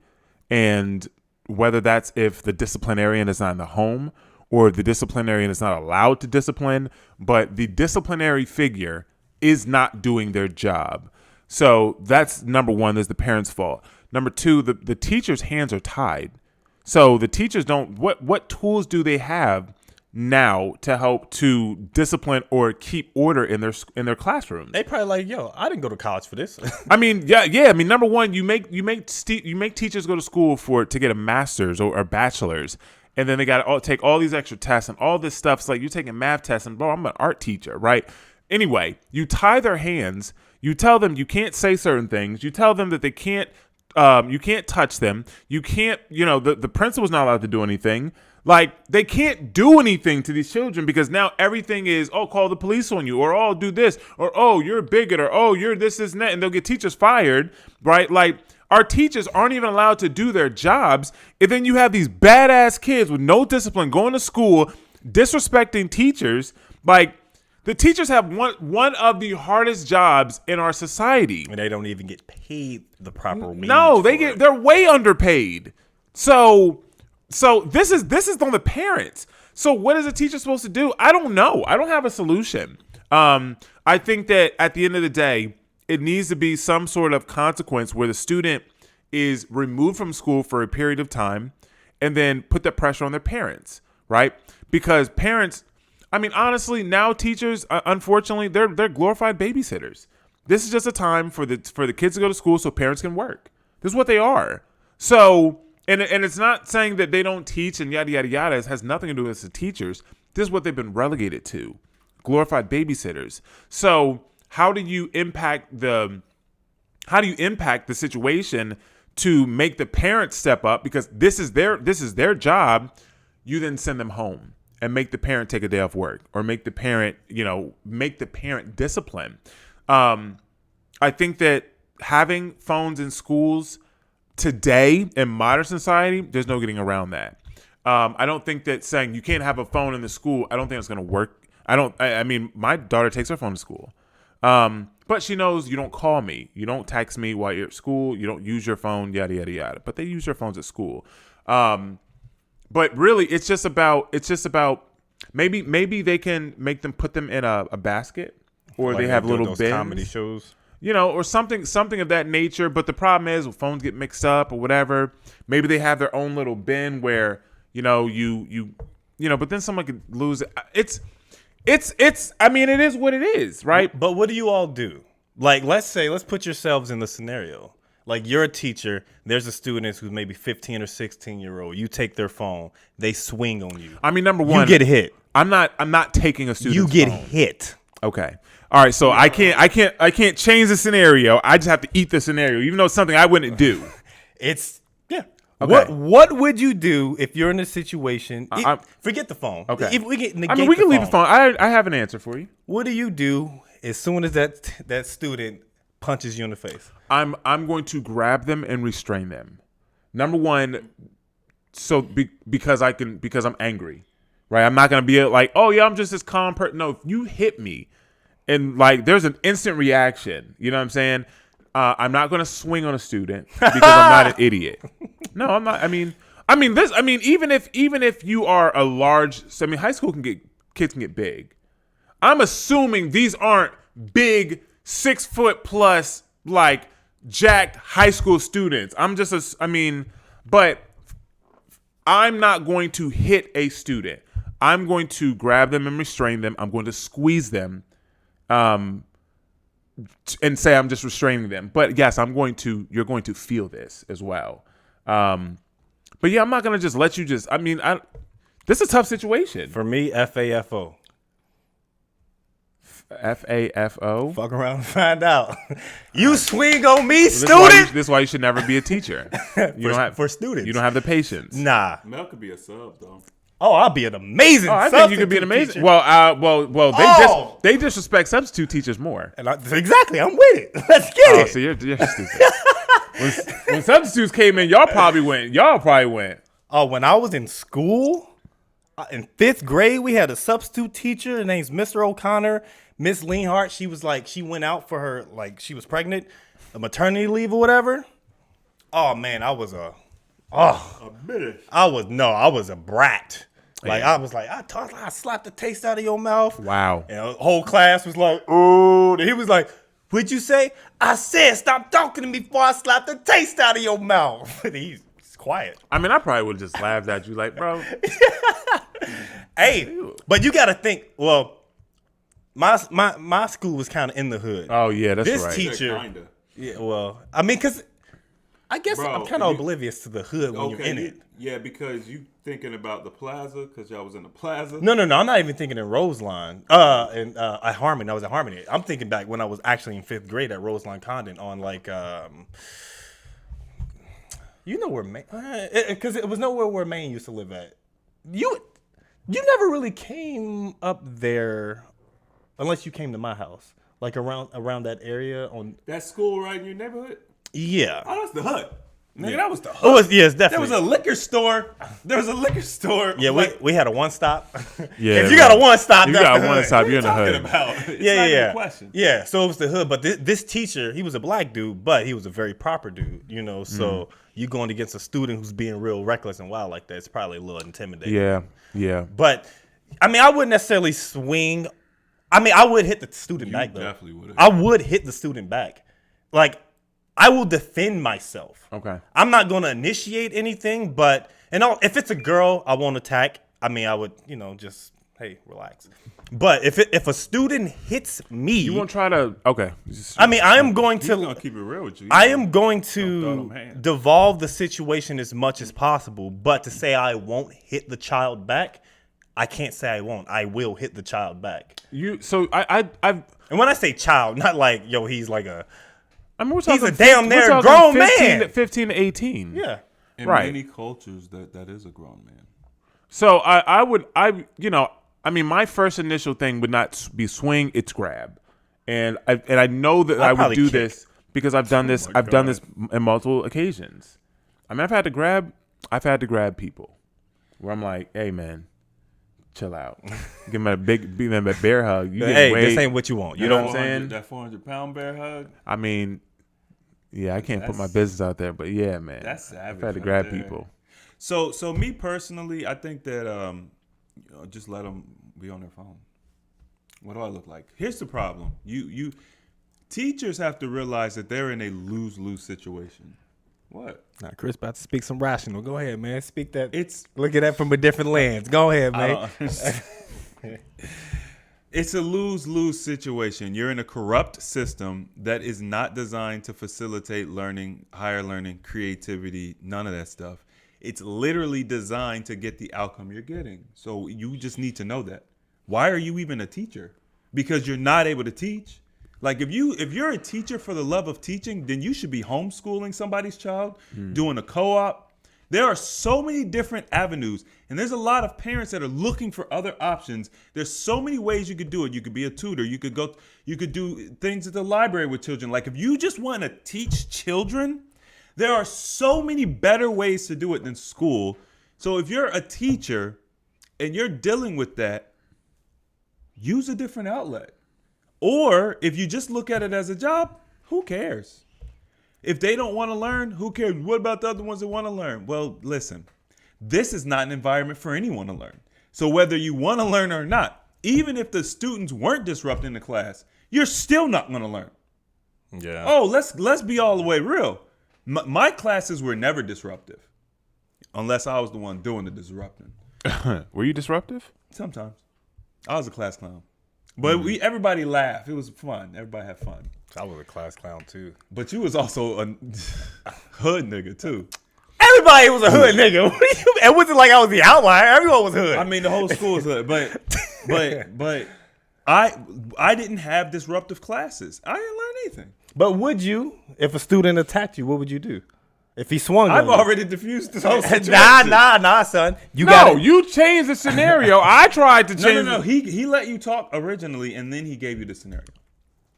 and whether that's if the disciplinarian is not in the home or the disciplinarian is not allowed to discipline, but the disciplinary figure is not doing their job. So that's number one. That's the parents' fault. Number two, the teacher's hands are tied. So the teachers don't. What tools do they have now to help to discipline or keep order in their classrooms? They probably like, yo, I didn't go to college for this. I mean, yeah. I mean, number one, you make teachers go to school to get a master's or a bachelor's, and then they got to take all these extra tests and all this stuff. It's like you're taking math tests, and bro, I'm an art teacher, right? Anyway, you tie their hands. You tell them you can't say certain things. You tell them that they can't. You can't touch them. You can't. You know, the principal's not allowed to do anything. Like, they can't do anything to these children because now everything is, oh, call the police on you, or oh, do this, or oh, you're a bigot, or oh, you're this, and that, and they'll get teachers fired, right? Like, our teachers aren't even allowed to do their jobs, and then you have these badass kids with no discipline going to school, disrespecting teachers. Like, the teachers have one of the hardest jobs in our society. And they don't even get paid the proper wage. No, for it. they're way underpaid. So this is on the parents. So what is a teacher supposed to do? I don't know. I don't have a solution. I think that at the end of the day, it needs to be some sort of consequence where the student is removed from school for a period of time and then put that pressure on their parents, right? Because parents, I mean, honestly, now teachers, unfortunately, they're glorified babysitters. This is just a time for the kids to go to school so parents can work. This is what they are. So, and it's not saying that they don't teach and yada, yada, yada. It has nothing to do with the teachers. This is what they've been relegated to, glorified babysitters. So how do you impact the situation to make the parents step up? Because this is their job. You then send them home and make the parent take a day off work, or make the parent discipline. I think that having phones in schools today in modern society, there's no getting around that. I don't think that saying you can't have a phone in the school, I don't think it's going to work. I mean, my daughter takes her phone to school. But she knows you don't call me, you don't text me while you're at school, you don't use your phone, yada yada yada. But they use their phones at school. But really, it's just about maybe they can put them in a basket, or Like they have do little those bins, comedy shows. or something of that nature. But the problem is, when phones get mixed up or whatever, maybe they have their own little bin where but then someone could lose it. It's. I mean, it is what it is, right? But what do you all do? Like, let's put yourselves in the scenario. Like, you're a teacher. There's a student who's maybe 15 or 16-year-old. You take their phone. They swing on you. I mean, number one, You get hit. I'm not taking a student's You get phone. hit. Okay. All right. So I can't change the scenario. I just have to eat the scenario, even though it's something I wouldn't do. Yeah. Okay. What would you do if you're in a situation? Forget the phone. Okay. If we can negate we can leave the phone. I have an answer for you. What do you do as soon as that student punches you in the face? I'm going to grab them and restrain them. Number one, because I'm angry, right? I'm not gonna be like, oh yeah, I'm just this calm person. No, if you hit me, and like there's an instant reaction. You know what I'm saying? I'm not gonna swing on a student because I'm not an idiot. No, I'm not. I mean, even if you are a large, high school kids can get big. I'm assuming these aren't big 6 foot plus like jacked high school students. But I'm not going to hit a student. I'm going to grab them and restrain them. I'm going to squeeze them, and say I'm just restraining them. But yes, you're going to feel this as well. But yeah, I'm not going to just let you this is a tough situation. For me, FAFO. FAFO? Fuck around and find out. You swing on me, This student. is why you should never be a teacher. For students. You don't have the patience. Nah. Mel could be a sub though. Oh, I'll be an amazing. Oh, I think you could be an amazing. teacher. Well, they disrespect substitute teachers more. And exactly, I'm with it. Let's get it. So you're stupid. when substitutes came in, y'all probably went. Oh, when I was in school, in 5th grade, we had a substitute teacher. Her name's Mr. O'Connor. Miss Leanhart, she went out for her, like, she was pregnant, a maternity leave or whatever. Oh, man, I was a brat. Like, I was like, I slapped the taste out of your mouth. Wow. And the whole class was like, ooh. And he was like, what'd you say? I said, stop talking to me before I slap the taste out of your mouth. And he's quiet. I mean, I probably would have just laughed at you like, bro. Hey, but you got to think, well, my school was kind of in the hood. Oh, yeah, that's this right. teacher, Kinda. yeah, well, I mean, because I guess Bro, I'm kind of oblivious to the hood when you're in you- it. Yeah, because you thinking about the plaza because y'all was in the plaza. No, I'm not even thinking in Roseline. At Harmony. I was at Harmony. I'm thinking back when I was actually in 5th grade at Roseline Condon on like, you know where Maine, because it was nowhere where Maine used to live at. You never really came up there unless you came to my house, like around that area on. That school right in your neighborhood? Yeah. Oh, that's the hood. Nigga, Yeah. that was the hood. Oh, it's definitely. There was a liquor store. Yeah, we had a one stop. Yeah, if you got a one stop, you that's got the one hood. stop, you're in the talking hood. about? It's Yeah, not even yeah. a question. Yeah, so it was the hood, but this teacher, he was a black dude, but he was a very proper dude, so you going against a student who's being real reckless and wild like that, it's probably a little intimidating. Yeah. But I mean, I wouldn't necessarily swing. I mean, I would hit the student back though. definitely would've. I would hit the student back. Like, I will defend myself. Okay. I'm not going to initiate anything, but if it's a girl, I won't attack. I mean, I would, just, hey, relax. But if a student hits me, You won't try to. Okay. I mean, I am going He's gonna to. keep it real with you. I am going Don't throw them to hands. devolve the situation as much as possible, but to say I won't hit the child back, I can't say I won't. I will hit the child back. So I've. And when I say child, not like, yo, he's like a. I mean, we're talking He's a damn we're near talking grown 15 man. 15 to 18. Yeah. In right. many cultures, that is a grown man. So I mean, my first initial thing would not be swing, it's grab. And I know that I would probably do kick. this because I've done this. I've done this in multiple occasions. I mean, I've had to grab people where I'm like, hey man, chill out. Give him a bear hug. You Hey, weight. this ain't what you want. You know know what I'm saying? That 400-pound bear hug. I mean, yeah, I can't put my business out there, but yeah, man. That's savage. I've had to right grab there. people. So me personally, I think that just let them be on their phone. What do I look like? Here's the problem. You teachers have to realize that they're in a lose-lose situation. What? Now, Chris about to speak some rational. Go ahead, man. Speak that. It's Look at that from a different lens. Go ahead, I man. don't understand. It's a lose-lose situation. You're in a corrupt system that is not designed to facilitate learning, higher learning, creativity, none of that stuff. It's literally designed to get the outcome you're getting. So you just need to know that. Why are you even a teacher? Because you're not able to teach. Like if you're a teacher for the love of teaching, then you should be homeschooling somebody's child, doing a co-op. There are so many different avenues, and there's a lot of parents that are looking for other options. There's so many ways you could do it. You could be a tutor. You could do things at the library with children. Like if you just want to teach children, there are so many better ways to do it than school. So if you're a teacher and you're dealing with that, use a different outlet. Or if you just look at it as a job, who cares? If they don't want to learn, who cares? What about the other ones that want to learn? Well, listen, this is not an environment for anyone to learn. So whether you want to learn or not, even if the students weren't disrupting the class, you're still not going to learn. Yeah. Oh, let's be all the way real. My classes were never disruptive, unless I was the one doing the disrupting. Were you disruptive? Sometimes. I was a class clown. But everybody laughed. It was fun. Everybody had fun. I was a class clown too. But you was also a hood nigga too. Everybody was a hood nigga. It wasn't like I was the outlier. Everyone was hood. I mean, the whole school was hood. But I didn't have disruptive classes. I didn't learn anything. But would you, if a student attacked you, what would you do? If he swung on I've you? already diffused this whole situation. Nah, son. You changed the scenario. I tried to change. No. He let you talk originally, and then he gave you the scenario.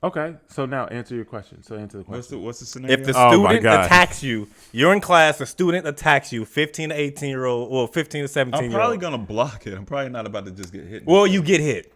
Okay, so now answer your question. So answer the question. What's the scenario? If the Oh, my student God. attacks you, you're in class, a student attacks you, 15 to 18-year-old, or 15 to 17-year-old. I'm probably gonna block it. I'm probably not about to just get hit. Well, you get hit.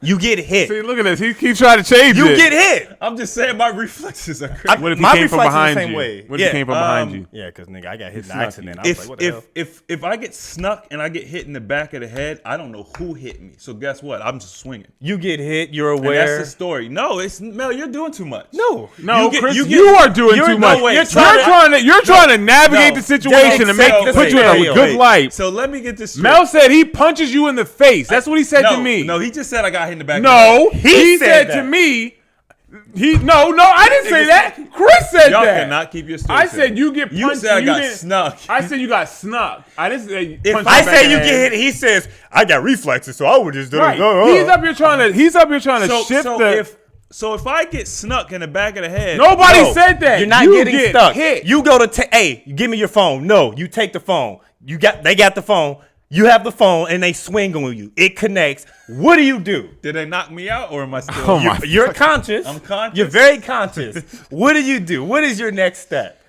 You get hit. See, look at this. He keeps trying to change You it. get hit. I'm just saying my reflexes are crazy. What if he My came from reflexes behind the same you? way. What if he came from behind you? Yeah, because, nigga, I got hit in an snuck accident. you. I was like, what the hell? If I get snuck and I get hit in the back of the head, I don't know who hit me. So guess what? I'm just swinging. You get hit, you're And aware. that's the story. No, it's Mel. You're doing too much. No. No, You Chris, get- you are doing you're- too no, much. wait, You're you're trying to navigate no. the situation and put you in a good light. So let me get this straight. Mel said he punches you in the face. That's what he said to me. No, he just said I got hit in the back. No, of the head. he said that. to me. No, I didn't say that. Chris said Y'all that. cannot keep your story. I said you get punched. You said I got didn't- snuck. I said you got snuck. I didn't say. If punch I you back say in you the get head. hit, he says, I got reflexes, so I would just do Right. it. He's up here trying to shift the. So if I get snuck in the back of the head, Nobody No, said that. You're not You getting get stuck. hit. You go to hey, give me your phone. No, you take the phone. They got the phone. You have the phone, and they swing on you. It connects. What do you do? did they knock me out or am I still? Oh my- You're conscious. I'm conscious. You're very conscious. What do you do? What is your next step?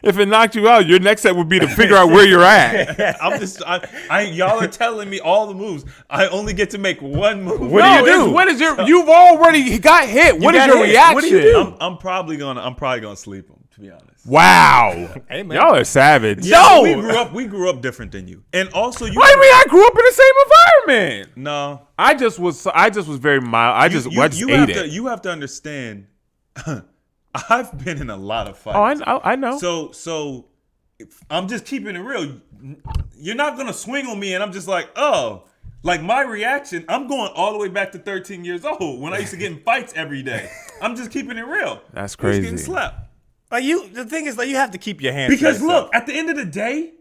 If it knocked you out, your next step would be to figure out where you're at. I'm just. Y'all are telling me all the moves. I only get to make one move. What do you do? What is your? You've already got hit. What is got your hit. reaction? What do you do? I'm probably gonna sleep him. To be honest. Wow. Hey, man. Y'all are savage. Yo! we grew up different than you, and also you. What do you mean? I grew up in the same environment. No, I just was very mild. I just ate it. You have to understand. I've been in a lot of fights. Oh, I know. So I'm just keeping it real. You're not gonna swing on me, and I'm just like, oh, like my reaction. I'm going all the way back to 13 years old when I used to get in fights every day. I'm just keeping it real. That's I was crazy. getting slapped. Like the thing is, like you have to keep your hands. Because to yourself. look, at the end of the day,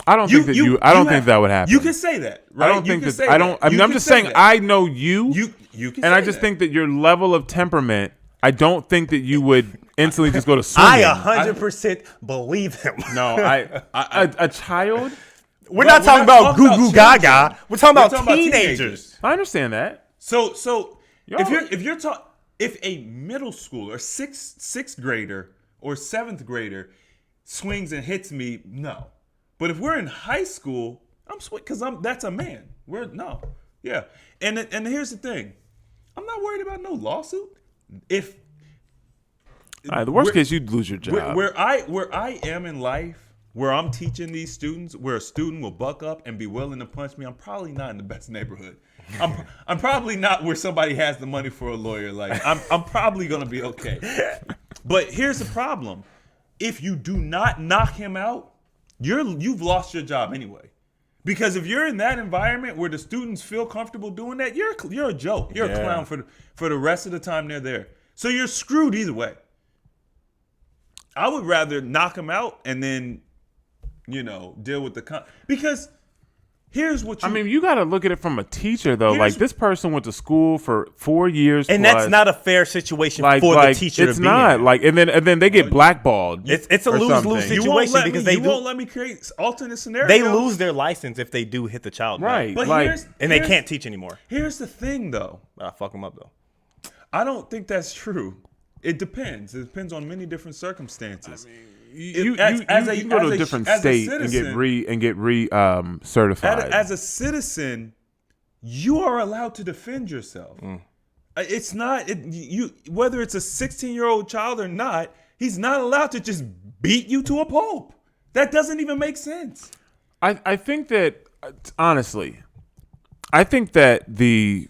I don't think that I don't think that would happen. You can say that, right? I don't think can that. say I don't. I mean, You I'm can just say saying. that. I know you. You can. And say I just that. think that your level of temperament. I don't think that you would instantly just go to swinging. I 100% believe him. No, a child. We're Well, not talking we're not about talking goo about goo gaga. children. We're talking We're about talking about teenagers. I understand that. So Yo. if you're talking, if a middle schooler, sixth grader or seventh grader swings and hits me, no. But if we're in high school, I'm sweet because that's a man. Yeah. And here's the thing, I'm not worried about no lawsuit. If the worst case, you'd lose your job. where I am in life, where I'm teaching these students, where a student will buck up and be willing to punch me, I'm probably not in the best neighborhood. I'm probably not where somebody has the money for a lawyer. Like I'm probably gonna be okay. But here's the problem: if you do not knock him out, you've lost your job anyway. Because if you're in that environment where the students feel comfortable doing that, you're a joke. You're a clown for the rest of the time they're there. So you're screwed either way. I would rather knock him out and then, deal with because here's what you got to look at it from a teacher though. Like this person went to school for 4 years, and plus. that's not a fair situation for the teacher. It's to be not in. like, and then they get blackballed. It's a lose-lose situation because you won't let me create alternate scenarios. They lose their license if they do hit the child, right? But and they can't teach anymore. Here's the thing, though. I fuck them up though. I don't think that's true. It depends. It depends on many different circumstances. You can go to a different state and get certified. As a citizen, you are allowed to defend yourself. It's not whether it's a 16-year-old child or not. He's not allowed to just beat you to a pulp. That doesn't even make sense. I think that honestly, I think that the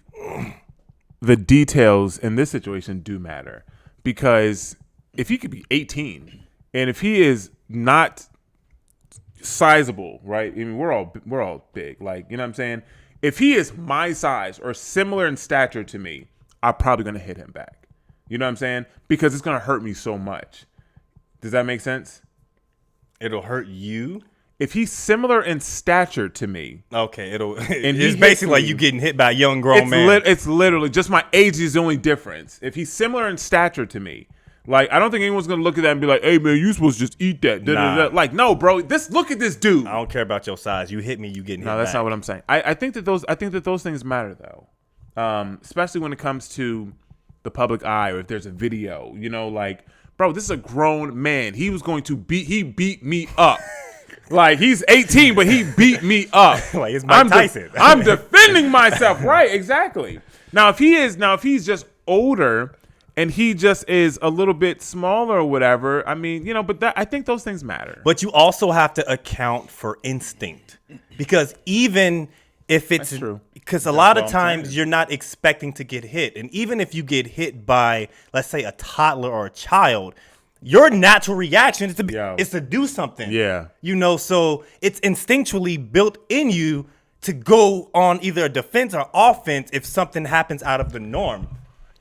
details in this situation do matter, because if he could be 18 and if he is not sizable, right? I mean, we're all big, like, you know what I'm saying? If he is my size or similar in stature to me, I'm probably going to hit him back. You know what I'm saying? Because it's going to hurt me so much. Does that make sense? It'll hurt you? If he's similar in stature to me, okay, it's basically like you getting hit by a young grown man. It's literally just my age is the only difference. If he's similar in stature to me, like, I don't think anyone's gonna look at that and be like, "Hey man, you supposed to just eat that." Nah. Like, no, bro. Look at this dude. I don't care about your size. You hit me, you getting hit. No, that's back. not what I'm saying. I think that those things matter though, especially when it comes to the public eye, or if there's a video. Like, bro, this is a grown man. He beat me up. Like, he's 18, but he beat me up. Like, it's Mike Tyson. I'm defending myself. Right, exactly. Now, if he's just older and he just is a little bit smaller or whatever, I mean, but I think those things matter. But you also have to account for instinct, because even if it's true, because a lot of times you're not expecting to get hit, and even if you get hit by, let's say, a toddler or a child, your natural reaction is to do something. Yeah. So it's instinctually built in you to go on either a defense or offense if something happens out of the norm.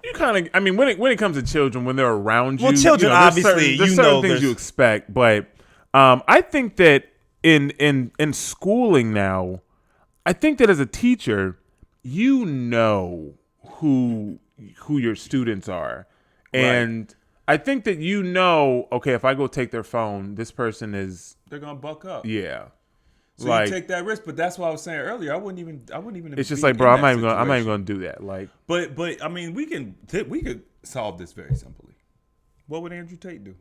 You kind of, I mean, when it comes to children, when they're around you, well, children, obviously, there's certain things you expect. But I think that in schooling now, I think that as a teacher, you know who your students are, and I think that okay, if I go take their phone, this person they're gonna buck up. Yeah. So you take that risk, but that's what I was saying earlier. I wouldn't even. It's just like, bro, I'm not even gonna do that. Like, but I mean, we could solve this very simply. What would Andrew Tate do?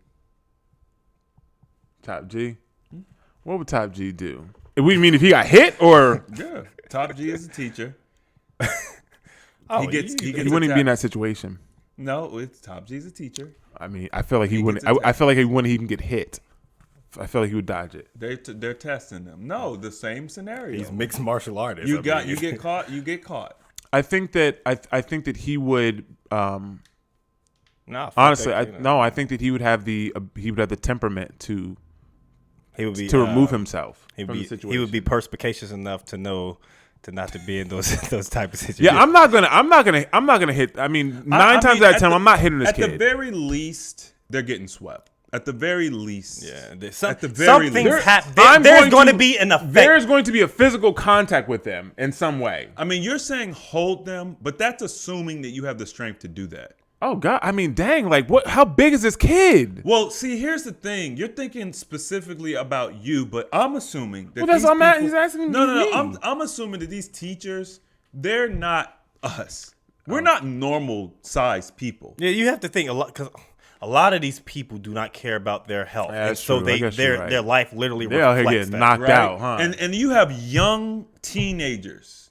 Top G. What would Top G do? We mean if he got hit, or yeah, Top G is a teacher. He wouldn't even be in that situation. No, it's Top G's a teacher. I mean, I feel like he wouldn't. I feel like he wouldn't even get hit. I feel like he would dodge it. They're testing them. No, the same scenario. He's mixed martial artist. You get caught. You get caught. I think that I think that he would. Honestly, I think that he would have the temperament to remove himself from the situation. He would be perspicacious enough to know to not to be in those type of situations. Yeah, I'm not gonna hit. I mean, 9 times out of 10, I'm not hitting this kid. At the very least, they're getting swept. At the very least, yeah. At the very least, there's going to be an effect. There's going to be a physical contact with them in some way. I mean, you're saying hold them, but that's assuming that you have the strength to do that. Oh God! I mean, dang! Like, what? How big is this kid? Well, see, here's the thing. You're thinking specifically about you, but I'm assuming that. Well, that's what he's asking. No. I'm assuming that these teachers, they're not us. We're not normal sized people. Yeah, you have to think a lot, because a lot of these people do not care about their health, Yeah, and that's so true. I guess you're right. their life literally They out here reflects getting that. knocked Right? out, huh? And you have young teenagers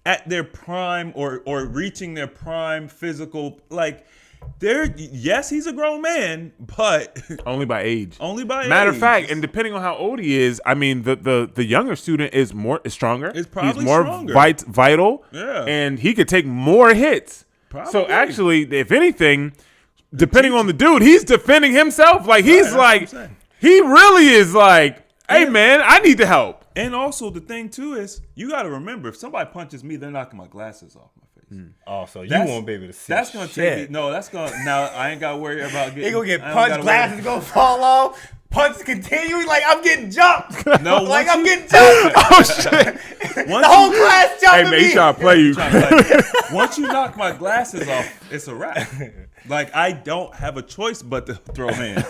at their prime or reaching their prime physical, like yes, he's a grown man, but Only by age. only by Matter age. of fact, and depending on how old he is, I mean, the younger student is stronger. Is probably He's more stronger. vital. Yeah. And he could take more hits. So Probably. actually, if anything, depending on the dude, he's defending himself. Like he's that's like, what I'm saying. he really is like, hey man, I need the help. And also the thing too is you got to remember, if somebody punches me, they're knocking my glasses off my face. Oh, so you That's- won't be able to see. That's gonna take me. No, that's gonna. Now I ain't got to worry about getting. He gonna get I don't punched, gotta glasses worry- gonna fall off, punches continue. Like I'm getting jumped. No, like once I'm you- getting jumped. Oh shit! The whole class Hey jumping man, he me. trying to play you. Like, once you knock my glasses off, it's a wrap. Like I don't have a choice but to throw hands.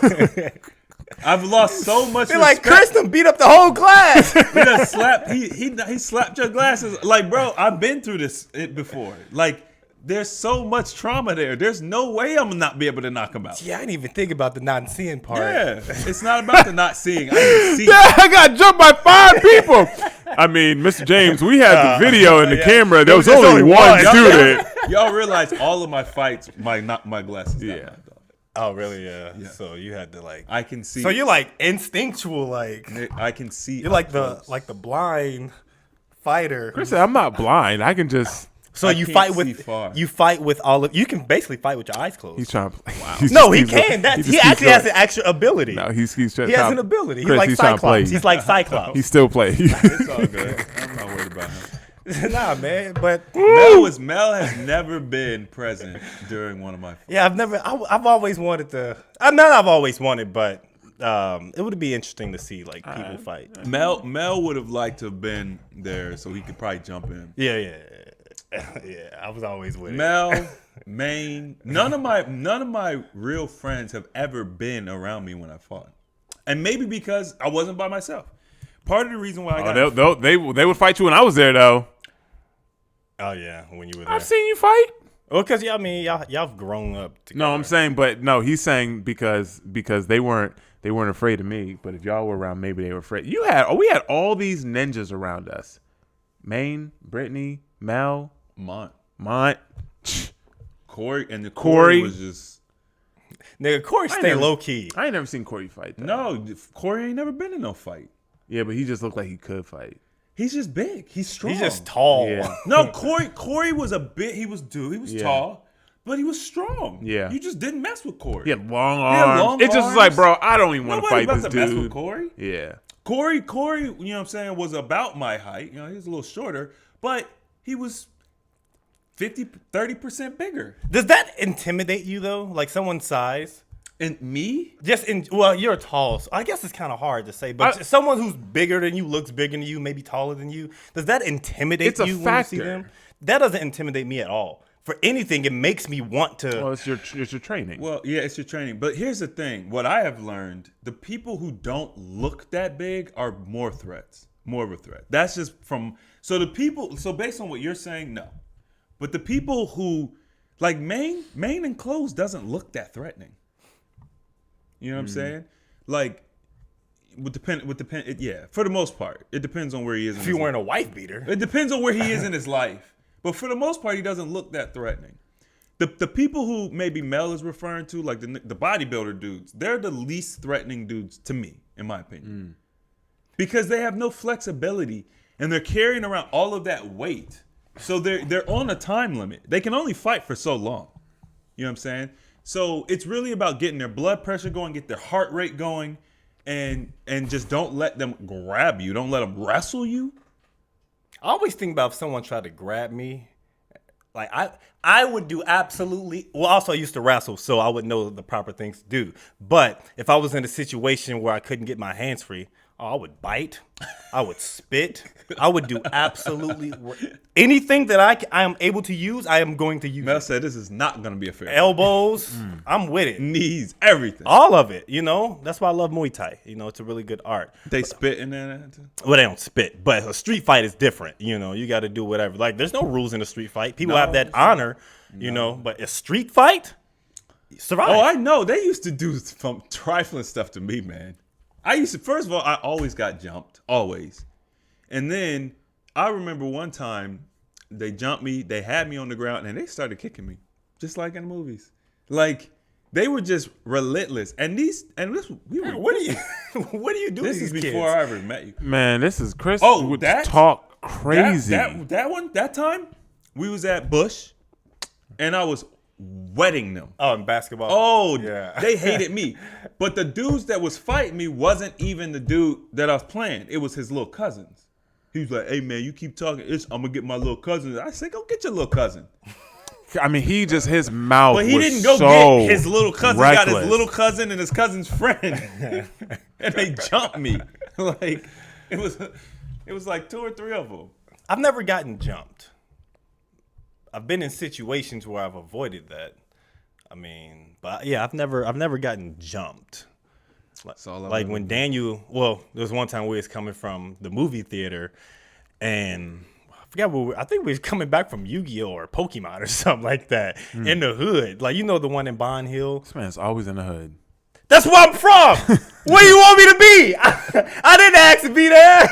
I've lost so much. Feel like respect. Chris done beat up the whole class. He done slapped. He slapped your glasses. Like, bro, I've been through this before. Like, there's so much trauma there. There's no way I'm gonna not be able to knock him out. Yeah, I didn't even think about the not seeing part. Yeah, it's not about the not seeing. I can see. Yeah, I got jumped by 5 people. I mean, Mr. James, we had the video and the camera. There was just only only one one. student. Y'all realize all of my fights, my glasses. got Yeah. knocked off. Oh, really? Yeah. So you had to like. I can see. So you're like instinctual, like I can see. you're like up close. the blind fighter. Chris said, I'm not blind. I can just. So I you can't fight see with far. you fight with all of you can basically fight with your eyes closed. He's trying to play. Wow. No, he can. He actually has an extra ability. No, he's trying. He has an ability. He's Chris, like he's trying to play Cyclops. you. He's like Cyclops. He still plays. It's all good. I'm not worried about him. Nah, man. But Mel has never been present during one of my. yeah, I've always wanted to. Not I've always wanted, but it would be interesting to see like people fight. Mel would have liked to have been there, so he could probably jump in. Yeah. I was always with it. Mel, Maine, none of my real friends have ever been around me when I fought, and maybe because I wasn't by myself. Part of the reason why I got they would fight you when I was there though. Oh yeah, when you were there. I've seen you fight. Well, because y'all have grown up together. No, I'm saying, but no, he's saying because they weren't afraid of me. But if y'all were around, maybe they were afraid. We had all these ninjas around us. Maine, Brittany, Mel, Mont, Corey, Corey was just Nigga, Corey stay never- low key. I ain't never seen Corey fight. Though. no. Corey ain't never been in no fight. Yeah, but he just looked like he could fight. He's just big. He's strong. He's just tall. Yeah. No, Corey was a bit. He was Yeah. tall, but he was strong. Yeah. you just didn't mess with Corey. He had long had arms. long It's just arms. like, bro, I don't even want to Nobody fight about this to mess with dude. Corey. Yeah. Corey, you know what I'm saying, was about my height. You know, he was a little shorter, but he was 30% bigger. Does that intimidate you though? Like someone's size? And me? Well, you're tall, so I guess it's kind of hard to say. But someone who's bigger than you, looks bigger than you, maybe taller than you, does that intimidate It's a you when you see factor. them? That doesn't intimidate me at all. For anything, it makes me want to. Well, it's your training. Well, yeah, it's your training. But here's the thing. What I have learned, the people who don't look that big are more of a threat. That's just so based on what you're saying, no. But the people who, like Maine in clothes doesn't look that threatening. You know what I'm saying? Like, would depend. Yeah, for the most part, it depends on where he is. if you're wearing a wife beater, It depends on where he is in his life. But for the most part, he doesn't look that threatening. The people who maybe Mel is referring to, like the bodybuilder dudes, they're the least threatening dudes to me, in my opinion. Because they have no flexibility and they're carrying around all of that weight. So they're on a time limit. They can only fight for so long. You know what I'm saying? So it's really about getting their blood pressure going, get their heart rate going, and just don't let them grab you. Don't let them wrestle you. I always think about if someone tried to grab me. Like I would do absolutely. Well, also I used to wrestle, so I would know the proper things to do. But if I was in a situation where I couldn't get my hands free, I would bite. I would spit. I would do absolutely anything that I am able to use. I am going to use. Mel said this is not going to be a fair fight. Elbows. I'm with it. Knees, everything. All of it. You know. That's why I love Muay Thai. You know, it's a really good art. They spit in there. Well, they don't spit, but a street fight is different. You know, you got to do whatever. Like, there's no rules in a street fight. People have that honor, you know, but a street fight, survive. Oh, I know. They used to do some trifling stuff to me, man. First of all, I always got jumped. Always. And then I remember one time they jumped me, they had me on the ground, and they started kicking me. Just like in the movies. Like, they were just relentless. What do you do? This is before I ever met you. Man, this is Chris. Oh, would that talk crazy. That time, we was at Bush, and I was wetting them. Oh, in basketball. Oh, yeah. They hated me. But the dudes that was fighting me wasn't even the dude that I was playing. It was his little cousins. He was like, "Hey man, you keep talking. I'm gonna get my little cousin." I said, "Go get your little cousin." I mean, his mouth. But he was didn't go so get his little cousin. reckless. Got his little cousin and his cousin's friend, and they jumped me. Like it was like 2 or 3 of them. I've never gotten jumped. I've been in situations where I've avoided that. I mean, but yeah, I've never gotten jumped. Like when Daniel, there was one time we was coming from the movie theater, and I forgot I think we was coming back from Yu-Gi-Oh or Pokemon or something like that in the hood. Like, you know, the one in Bond Hill. This man's always in the hood. That's where I'm from. Where you want me to be? I didn't ask to be there.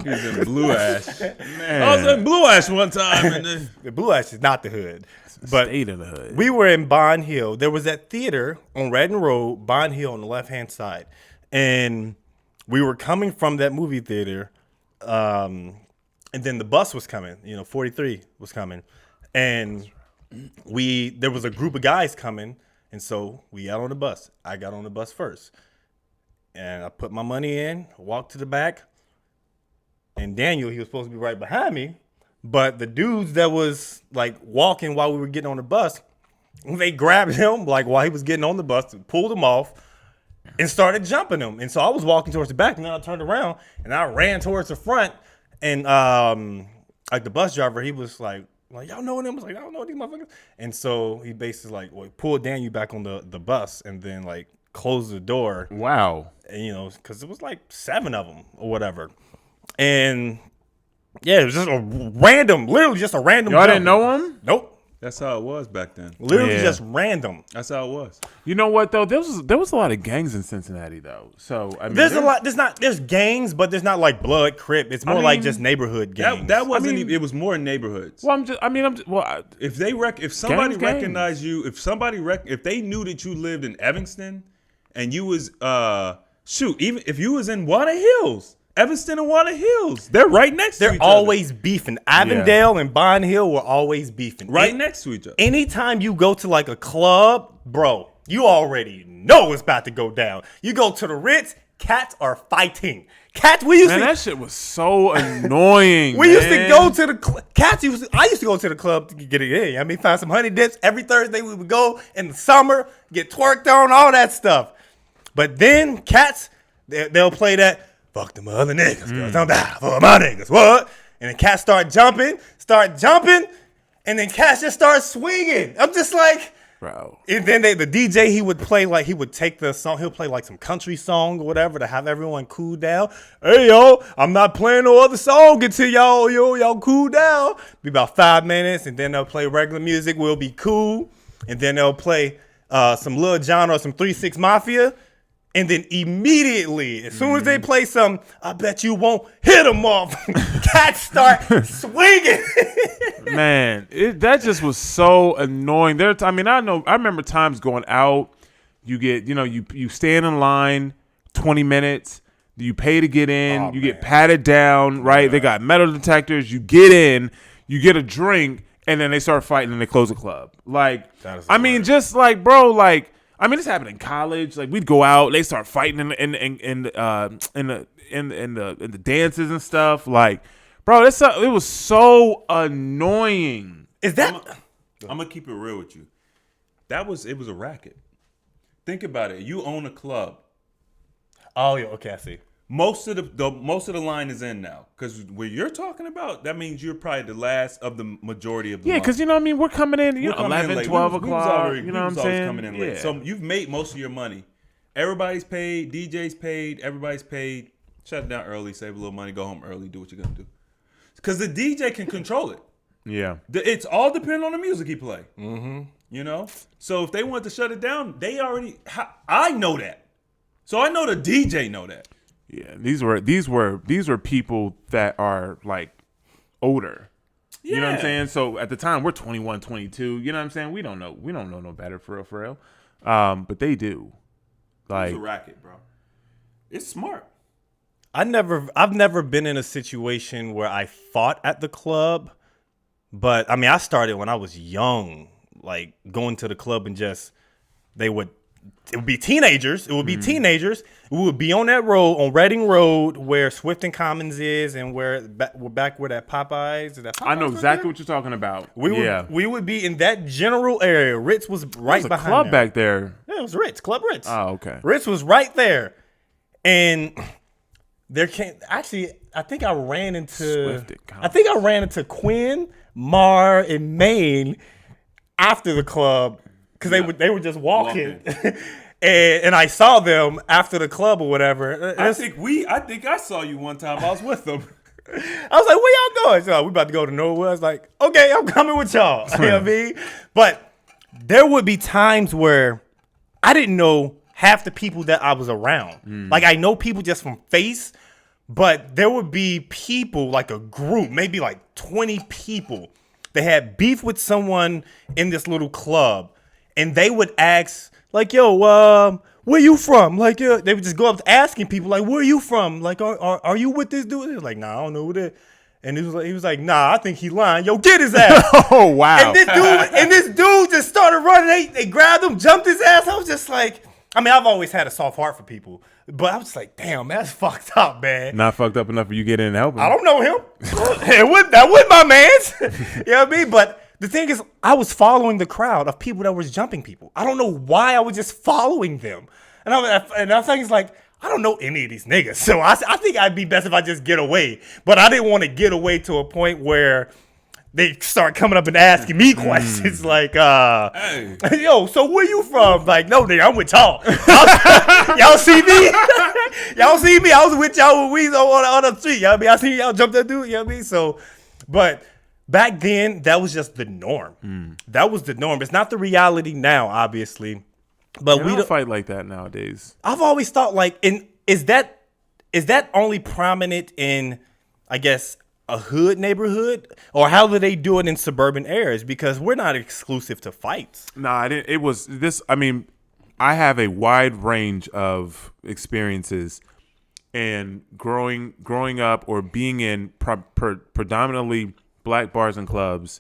He was in Blue Ash. Man, I was in Blue Ash one time. And The Blue Ash is not the hood. But stayed in the hood. we were in Bond Hill. There was that theater on Redden Road, Bond Hill on the left-hand side. And we were coming from that movie theater. And then the bus was coming. 43 was coming. And there was a group of guys coming. And so we got on the bus. I got on the bus first. And I put my money in, walked to the back. And Daniel, he was supposed to be right behind me. But the dudes that was like walking while we were getting on the bus, they grabbed him like while he was getting on the bus, pulled him off, and started jumping him. And so I was walking towards the back, and then I turned around and I ran towards the front. And like the bus driver, he was like y'all know them? I was like, I don't know these motherfuckers. And so he basically pulled Daniel back on the bus and then like closed the door. Wow. And, because it was like 7 of them or whatever. And yeah, it was just literally just a random. Y'all jump. didn't know him? Nope. that's how it was back then. Literally Yeah. just random. That's how it was. You know what though? There was a lot of gangs in Cincinnati though. So I mean, There's a lot. There's gangs, but there's not like blood, crip. It's more like just neighborhood gangs. That wasn't. It was more neighborhoods. Well, If somebody Gangs. recognized you, if they knew that you lived in Evanston, and you was even if you was in Wanna Hills, Evanston and Wanna Hills, they're right next to each They're other. always beefing. Avondale and Bond Hill were always beefing. Right next to each other. Anytime you go to like a club, bro, you already know it's about to go down. You go to the Ritz, cats are fighting. Cats, man, that shit was so annoying. We used to man. go to the I used to go to the club to get it in. I mean, find some honey dips. Every Thursday we would go in the summer, get twerked on, all that stuff. But then cats, they'll play that, fuck them other niggas, cause I'm down for my niggas, what? And then cats start jumping, and then cats just start swinging. I'm just like, bro. and then the DJ, he would take the song, he'll play like some country song or whatever to have everyone cool down. Hey, yo, I'm not playing no other song until y'all cool down. Be about 5 minutes, and then they'll play regular music, we'll be cool. And then they'll play some Lil Jon or some 3 6 Mafia. And then immediately, as soon as they play some, I bet you won't hit them off. Cats start swinging. Man, that just was so annoying. I remember times going out. You get, you stand in line 20 minutes. You pay to get in. You get patted down, right? Yeah. They got metal detectors. You get in. You get a drink, and then they start fighting and they close the club. Just like, bro, like. I mean, this happened in college. Like, we'd go out, they start fighting in the dances and stuff. Like, bro, it was so annoying. Is that? I'm gonna keep it real with you. It was a racket. Think about it. You own a club. Oh yeah, okay, I see. Most of the line is in now, because what you're talking about, that means you're probably the last of the majority of the line. Yeah, because we're coming in, We're coming 11, in late. 12 we was o'clock. already, you know what I'm saying? Coming in late. Yeah. So you've made most of your money. Everybody's paid. DJ's paid. Everybody's paid. Shut it down early. Save a little money. Go home early. Do what you're gonna do. Because the DJ can control it. Yeah. It's all dependent on the music he play. Mm-hmm. You know? So if they want to shut it down, I know that. So I know the DJ know that. Yeah, these were people that are like older. You know what I'm saying? So at the time we're 21, 22. You know what I'm saying? We don't know no better for real. But they do. Like, It's a racket, bro. It's smart. I've never been in a situation where I fought at the club, but I mean I started when I was young, like going to the club and just it would be teenagers. It would be teenagers. We would be on that road, on Reading Road, where Swift and Commons is, and we're back where that Popeyes. Is that Popeyes I know right exactly there? what you're talking about. We would be in that general area. Ritz was right There's a behind club there. back there. Yeah, it was Ritz, Club Ritz. Oh, okay. Ritz was right there, and there came actually. I think I ran into Quinn, Mar, and Maine after the club because they were just walking. And I saw them after the club or whatever. I think I saw you one time. I was with them. I was like, where y'all going? So we about to go to Norwood. I was like, okay, I'm coming with y'all. You know what I mean? But there would be times where I didn't know half the people that I was around. Like I know people just from face, but there would be people, like a group, maybe like 20 people that had beef with someone in this little club. And they would ask, like, yo, where you from? Like, they would just go up asking people, like, where you from? Like, are you with this dude? They're like, nah, I don't know who that. And he was like, nah, I think he lying. Yo, get his ass. Oh, wow. And this dude just started running. They grabbed him, jumped his ass. I was just like, I mean, I've always had a soft heart for people, but I was just like, damn, man, that's fucked up, man. Not fucked up enough for you to get in and help him. I don't know him. That wasn't my man's. You know what I mean? But the thing is, I was following the crowd of people that was jumping people. I don't know why I was just following them. And I think it's like, I don't know any of these niggas. So I think I'd be best if I just get away. But I didn't want to get away to a point where they start coming up and asking me questions like, Hey. yo, so where you from? Like, no, nigga, I'm with y'all. Y'all see me? Y'all see me? I was with y'all when we was on the street. You know what I mean? I see y'all jump that dude. You know what I mean? So, but back then, that was just the norm. That was the norm. It's not the reality now, obviously. But we don't fight like that nowadays. I've always thought, like, is that only prominent in, I guess, a hood neighborhood, or how do they do it in suburban areas? Because we're not exclusive to fights. Nah, it was this. I mean, I have a wide range of experiences, and growing up or being in predominantly black bars and clubs,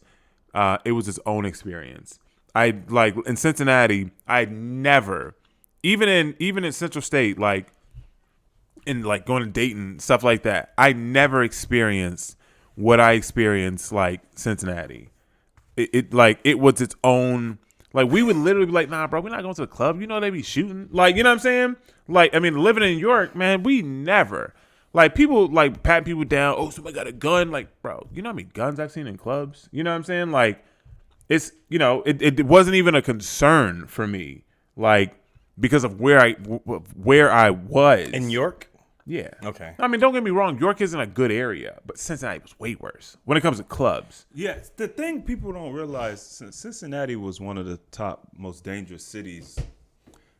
it was its own experience. I like in Cincinnati, I never, even in Central State, like in like going to Dayton, stuff like that, I never experienced what I experienced like Cincinnati. It was its own. Like we would literally be like, nah, bro, we're not going to the club. You know they be shooting. Like, you know what I'm saying? Like, I mean, living in New York, man, we never. Like, people, like, patting people down. Oh, somebody got a gun. Like, bro, you know how many guns I've seen in clubs? You know what I'm saying? Like, it's, you know, it wasn't even a concern for me. Like, because of where I was. In York? Yeah. Okay. I mean, don't get me wrong. York isn't a good area, but Cincinnati was way worse when it comes to clubs. Yeah, the thing people don't realize, Cincinnati was one of the top most dangerous cities.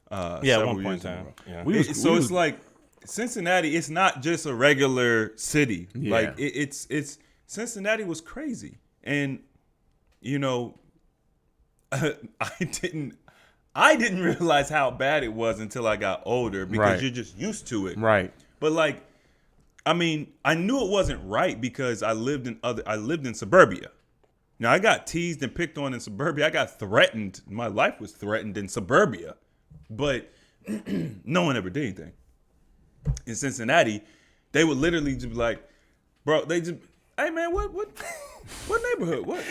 At several one point years in ago. time. Yeah. It's like Cincinnati. It's not just a regular city. Yeah. Like it's Cincinnati was crazy, and you know, I didn't realize how bad it was until I got older because Right. you're just used to it. Right. But like, I mean, I knew it wasn't right because I lived in suburbia. Now I got teased and picked on in suburbia. I got threatened. My life was threatened in suburbia, but no one ever did anything. In Cincinnati, they would literally just be like, bro, they just, hey man, what neighborhood? What?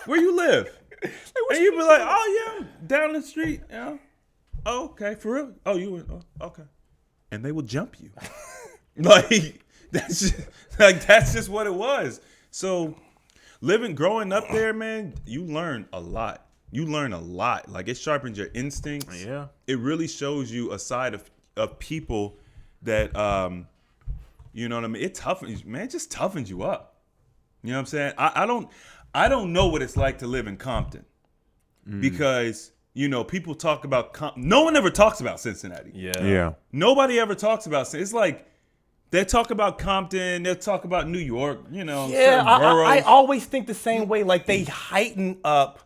Where you live? And you'd be like, oh yeah, I'm down the street. You know? Oh, okay, for real? Oh, okay. And they will jump you. Like that's just what it was. So growing up there, man, you learn a lot. Like it sharpens your instincts. Yeah. It really shows you a side of people that you know what I mean? It toughens, man, it just toughens you up. You know what I'm saying? I don't know what it's like to live in Compton. because people talk about. No one ever talks about Cincinnati. Yeah. Nobody ever talks about. It's like they talk about Compton. They talk about New York. Yeah, certain boroughs. I always think the same way. Like they heighten up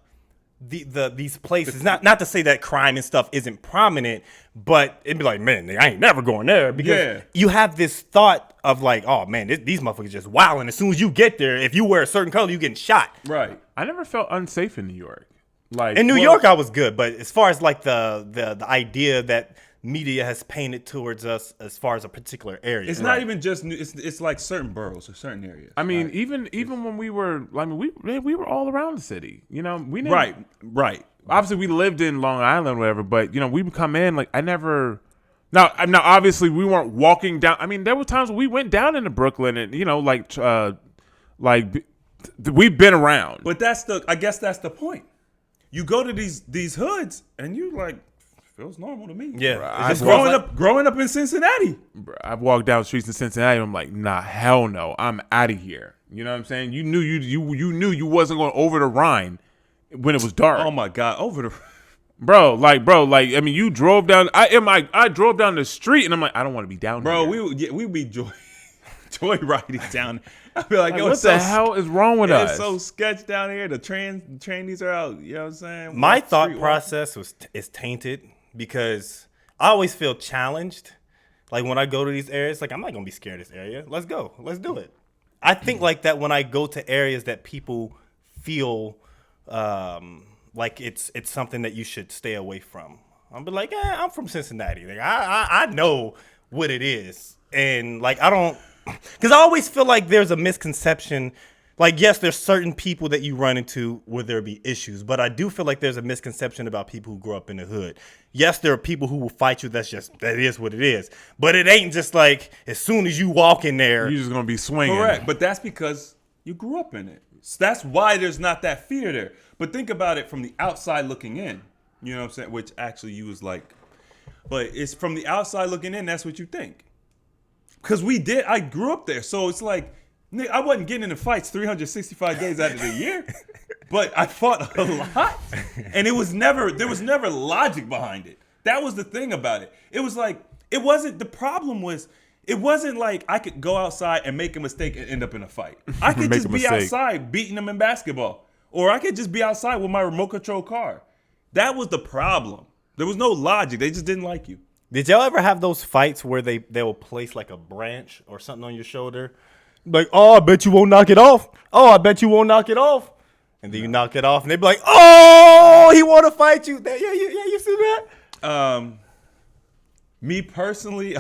these places. Not to say that crime and stuff isn't prominent, but it'd be like, man, I ain't never going there because you have this thought of like, oh man, these motherfuckers just wilding. As soon as you get there, if you wear a certain color, you getting shot. Right. I never felt unsafe in New York. Like In New York, I was good, but as far as like the idea that media has painted towards us as far as a particular area, It's not even just it's like certain boroughs or certain areas. I mean, even when we were, we were all around the city. We didn't, right. Obviously, we lived in Long Island, or whatever. But we would come in like I never. Now, obviously, we weren't walking down. I mean, there were times when we went down into Brooklyn, and we've been around. But I guess that's the point. You go to these hoods, and you like. Feels normal to me. Yeah, just growing up in Cincinnati. I've walked down streets in Cincinnati. And I'm like, nah, hell no, I'm out of here. You know what I'm saying? You knew you wasn't going over the Rhine when it was dark. Oh my God, over the bro. I mean, you drove down. I drove down the street, and I'm like, I don't want to be down bro. here. We be joyriding down. I feel like what the hell is wrong with us? It's so sketch down here. The trainees are out. You know what I'm saying? My thought process is tainted. Because I always feel challenged. Like when I go to these areas, like I'm not gonna be scared of this area. Let's go. Let's do it. I think like that when I go to areas that people feel like it's something that you should stay away from. I'll be like, I'm from Cincinnati. Like, I know what it is. And like I don't, because I always feel like there's a misconception. Like, yes, there's certain people that you run into where there be issues, but I do feel like there's a misconception about people who grow up in the hood. Yes, there are people who will fight you. That is what it is. But it ain't just like as soon as you walk in there, you're just gonna be swinging. Correct, but that's because you grew up in it. So that's why there's not that fear there. But think about it from the outside looking in. You know what I'm saying? Which actually you was like, but it's from the outside looking in. That's what you think. Because I grew up there, so it's like. I wasn't getting into fights 365 days out of the year, but I fought a lot, and there was never logic behind it. That was the thing about it. It was like it wasn't like I could go outside and make a mistake and end up in a fight. I could just be outside beating them in basketball, or I could just be outside with my remote control car. That was the problem. There was no logic. They just didn't like you. Did y'all ever have those fights where they will place like a branch or something on your shoulder? Like, oh, I bet you won't knock it off. Oh, I bet you won't knock it off. And then you knock it off, and they be like, oh, he want to fight you. Yeah, you see that? Me personally,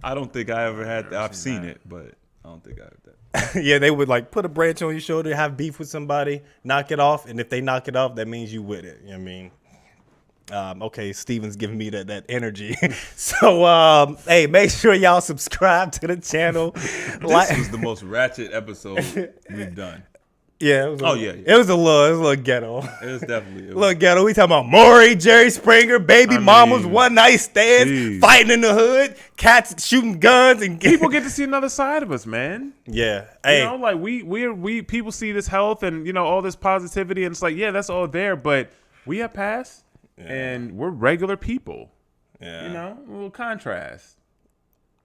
I don't think I ever had that. I've seen it, but I don't think I had that. Yeah, they would like put a branch on your shoulder, have beef with somebody, knock it off, and if they knock it off, that means you with it. You know what I mean? Okay, Steven's giving me that energy. So, hey, make sure y'all subscribe to the channel. This was the most ratchet episode we've done. Yeah. It was a little ghetto. It was definitely a little ghetto. We talking about Maury, Jerry Springer, baby mamas, one night stands, fighting in the hood, cats shooting guns, and people get to see another side of us, man. Yeah. Hey, like we people see this health and all this positivity, and it's like, yeah, that's all there, but we have passed. Yeah. And we're regular people. Yeah. A little contrast.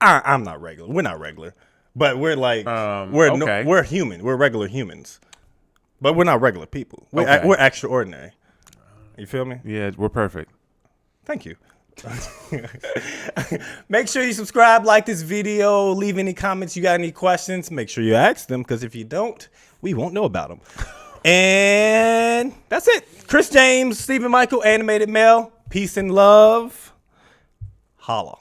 I'm not regular. We're not regular. But we're like, we're human. We're regular humans. But we're not regular people. We're extraordinary. You feel me? Yeah, we're perfect. Thank you. Make sure you subscribe, like this video, leave any comments. You got any questions, make sure you ask them, because if you don't, we won't know about them. And that's it. Chris James, Stephen Michael, Animated Male. Peace and love. Holla.